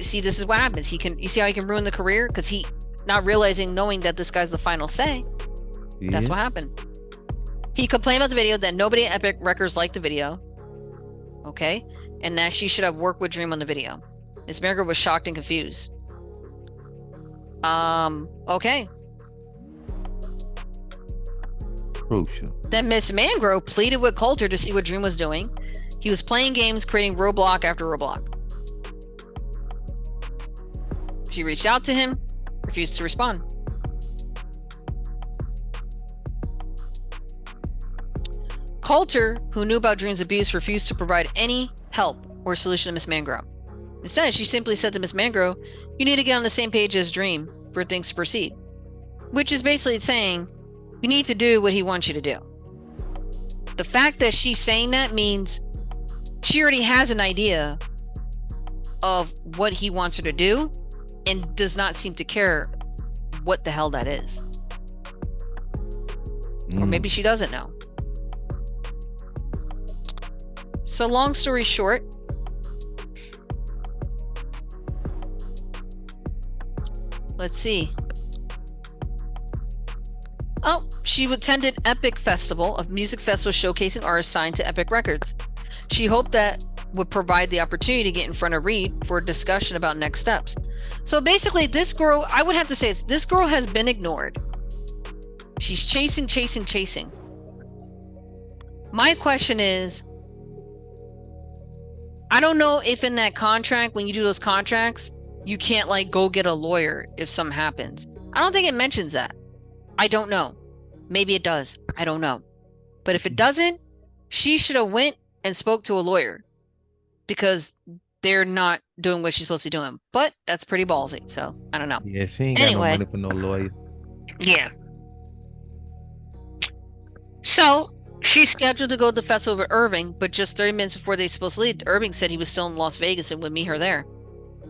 See, this is what happens. You see how he can ruin the career because he not realizing, knowing that this guy's the final say. Yeah. That's what happened. He complained about the video, that nobody at Epic Records liked the video. Okay, and that she should have worked with Dream on the video. Miss Margaret was shocked and confused. Okay. Crucial. Then Miss Mangrove pleaded with Coulter to see what Dream was doing. He was playing games, creating roadblock after roadblock. She reached out to him, refused to respond. Coulter, who knew about Dream's abuse, refused to provide any help or solution to Miss Mangrove. Instead, she simply said to Miss Mangrove, "You need to get on the same page as Dream for things to proceed." Which is basically saying, you need to do what he wants you to do. The fact that she's saying that means she already has an idea of what he wants her to do and does not seem to care what the hell that is. Or maybe she doesn't know. So long story short, let's see. Oh, she attended Epic Festival, a music festival showcasing artists signed to Epic Records. She hoped that would provide the opportunity to get in front of Reed for a discussion about next steps. So basically, this girl, I would have to say, this girl has been ignored. She's chasing. My question is, I don't know if in that contract, when you do those contracts, you can't like go get a lawyer if something happens. I don't think it mentions that. I don't know. Maybe it does. I don't know. But if it doesn't, she should have went and spoke to a lawyer because they're not doing what she's supposed to be doing. But that's pretty ballsy. So I don't know. Yeah, she ain't got no money for no lawyer. Yeah. So she's scheduled to go to the festival with Irving, but just 30 minutes before they were supposed to leave, Irving said he was still in Las Vegas and would meet her there.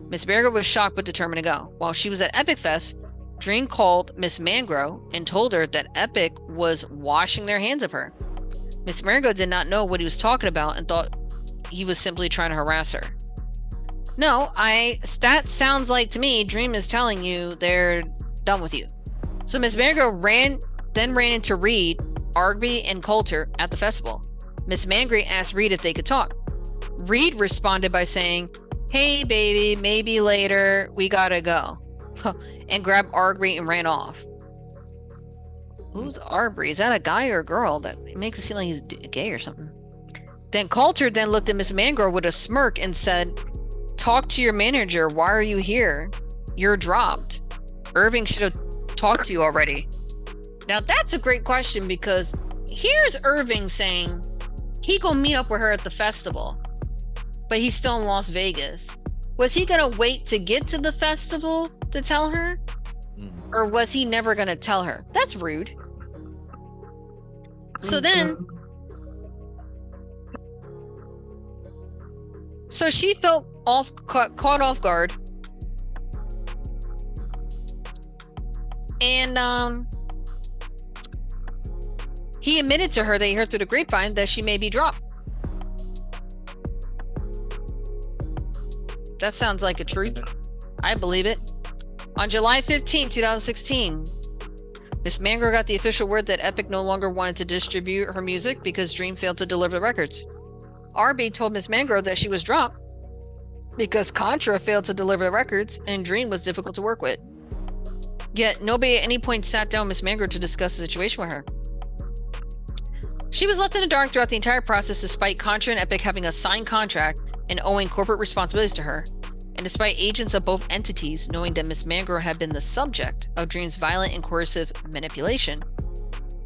Miss Berger was shocked but determined to go. While she was at Epic Fest, Dream called Miss Mangrove and told her that Epic was washing their hands of her. Miss Mangrove did not know what he was talking about and thought he was simply trying to harass her. No, that sounds like to me, Dream is telling you they're done with you. So Miss Mangrove ran into Reed, Arby, and Coulter at the festival. Miss Mangrove asked Reed if they could talk. Reed responded by saying, "Hey baby, maybe later, we gotta go." And grabbed Arby and ran off. Who's Arby? Is that a guy or a girl? That it makes it seem like he's gay or something. Then Coulter then looked at Miss Mangrove with a smirk and said, "Talk to your manager. Why are you here? You're dropped. Irving should have talked to you already." Now that's a great question because here's Irving saying he gonna meet up with her at the festival, but he's still in Las Vegas. Was he gonna wait to get to the festival to tell her? Or was he never gonna tell her? That's rude. So then, so she felt caught off guard. And he admitted to her that he heard through the grapevine that she may be dropped. That sounds like a truth. I believe it. On July 15, 2016, Miss Mangrove got the official word that Epic no longer wanted to distribute her music because Dream failed to deliver the records. Arby told Miss Mangrove that she was dropped because Contra failed to deliver the records and Dream was difficult to work with. Yet nobody at any point sat down with Miss Mangrove to discuss the situation with her. She was left in the dark throughout the entire process despite Contra and Epic having a signed contract and owing corporate responsibilities to her. And despite agents of both entities knowing that Miss Mangrove had been the subject of Dream's violent and coercive manipulation,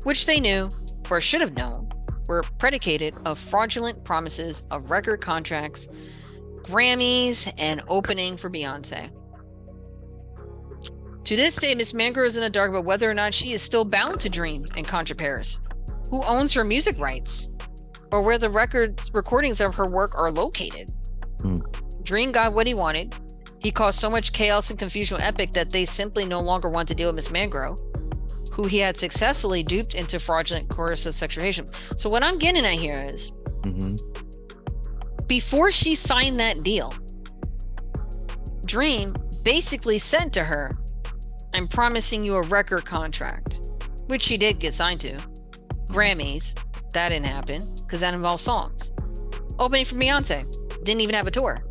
which they knew, or should have known, were predicated of fraudulent promises of record contracts, Grammys, and opening for Beyonce. To this day, Miss Mangrove is in the dark about whether or not she is still bound to Dream and Contra Paris, who owns her music rights, or where the recordings of her work are located. Dream got what he wanted. He caused so much chaos and confusion with Epic that they simply no longer want to deal with Miss Mangrove, who he had successfully duped into fraudulent coercive sexualization. So what I'm getting at here is, before she signed that deal, Dream basically said to her, I'm promising you a record contract, which she did get signed to. Grammys, that didn't happen because that involves songs. Opening for Beyonce, didn't even have a tour.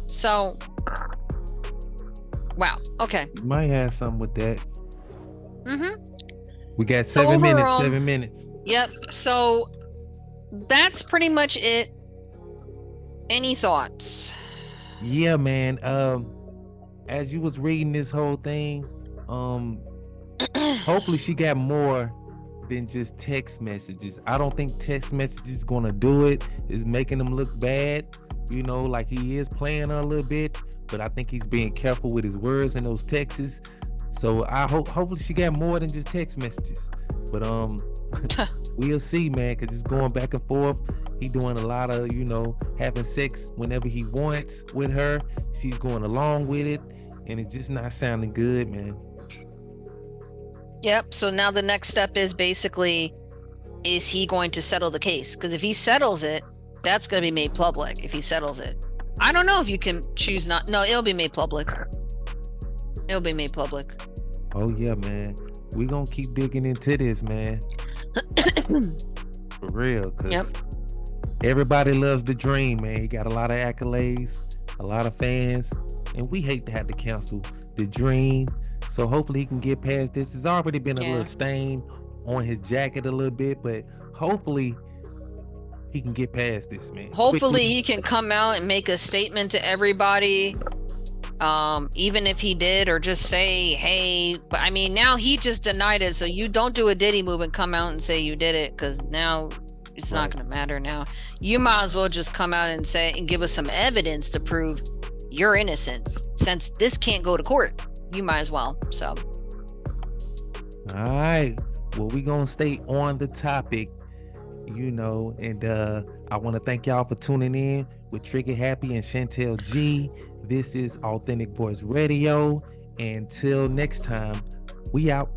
So, wow, okay. You might have something with that. We got So 7 minutes, overall- 7 minutes. Yep, so that's pretty much it. Any thoughts? Yeah, man. As you was reading this whole thing, hopefully she got more than just text messages. I don't think text messages gonna do it. It's making him look bad, you know, like he is playing her a little bit, but I think he's being careful with his words in those texts. So I hopefully she got more than just text messages. But we'll see, man, because it's going back and forth. He doing a lot of, you know, having sex whenever he wants with her. She's going along with it, and it's just not sounding good, man. Yep, so now the next step is basically, is he going to settle the case? Because if he settles it, that's going to be made public if he settles it. I don't know if you can choose not. No, it'll be made public. It'll be made public. Oh, yeah, man. We gonna keep digging into this, man. For real, because everybody loves the Dream, man. He got a lot of accolades, a lot of fans, and we hate to have to cancel the Dream. So hopefully he can get past this. There's already been a little stain on his jacket a little bit, but hopefully he can get past this, man. Hopefully he can come out and make a statement to everybody, even if he did, or just say, hey, but I mean, now he just denied it, so you don't do a Diddy move and come out and say you did it, because now it's not going to matter now. You might as well just come out and say and give us some evidence to prove your innocence, since this can't go to court. You might as well. So all right, well, we gonna stay on the topic, you know, and I want to thank y'all for tuning in with Trigger Happy and Chantel G. This is Authentic Voice Radio. Until next time, we out.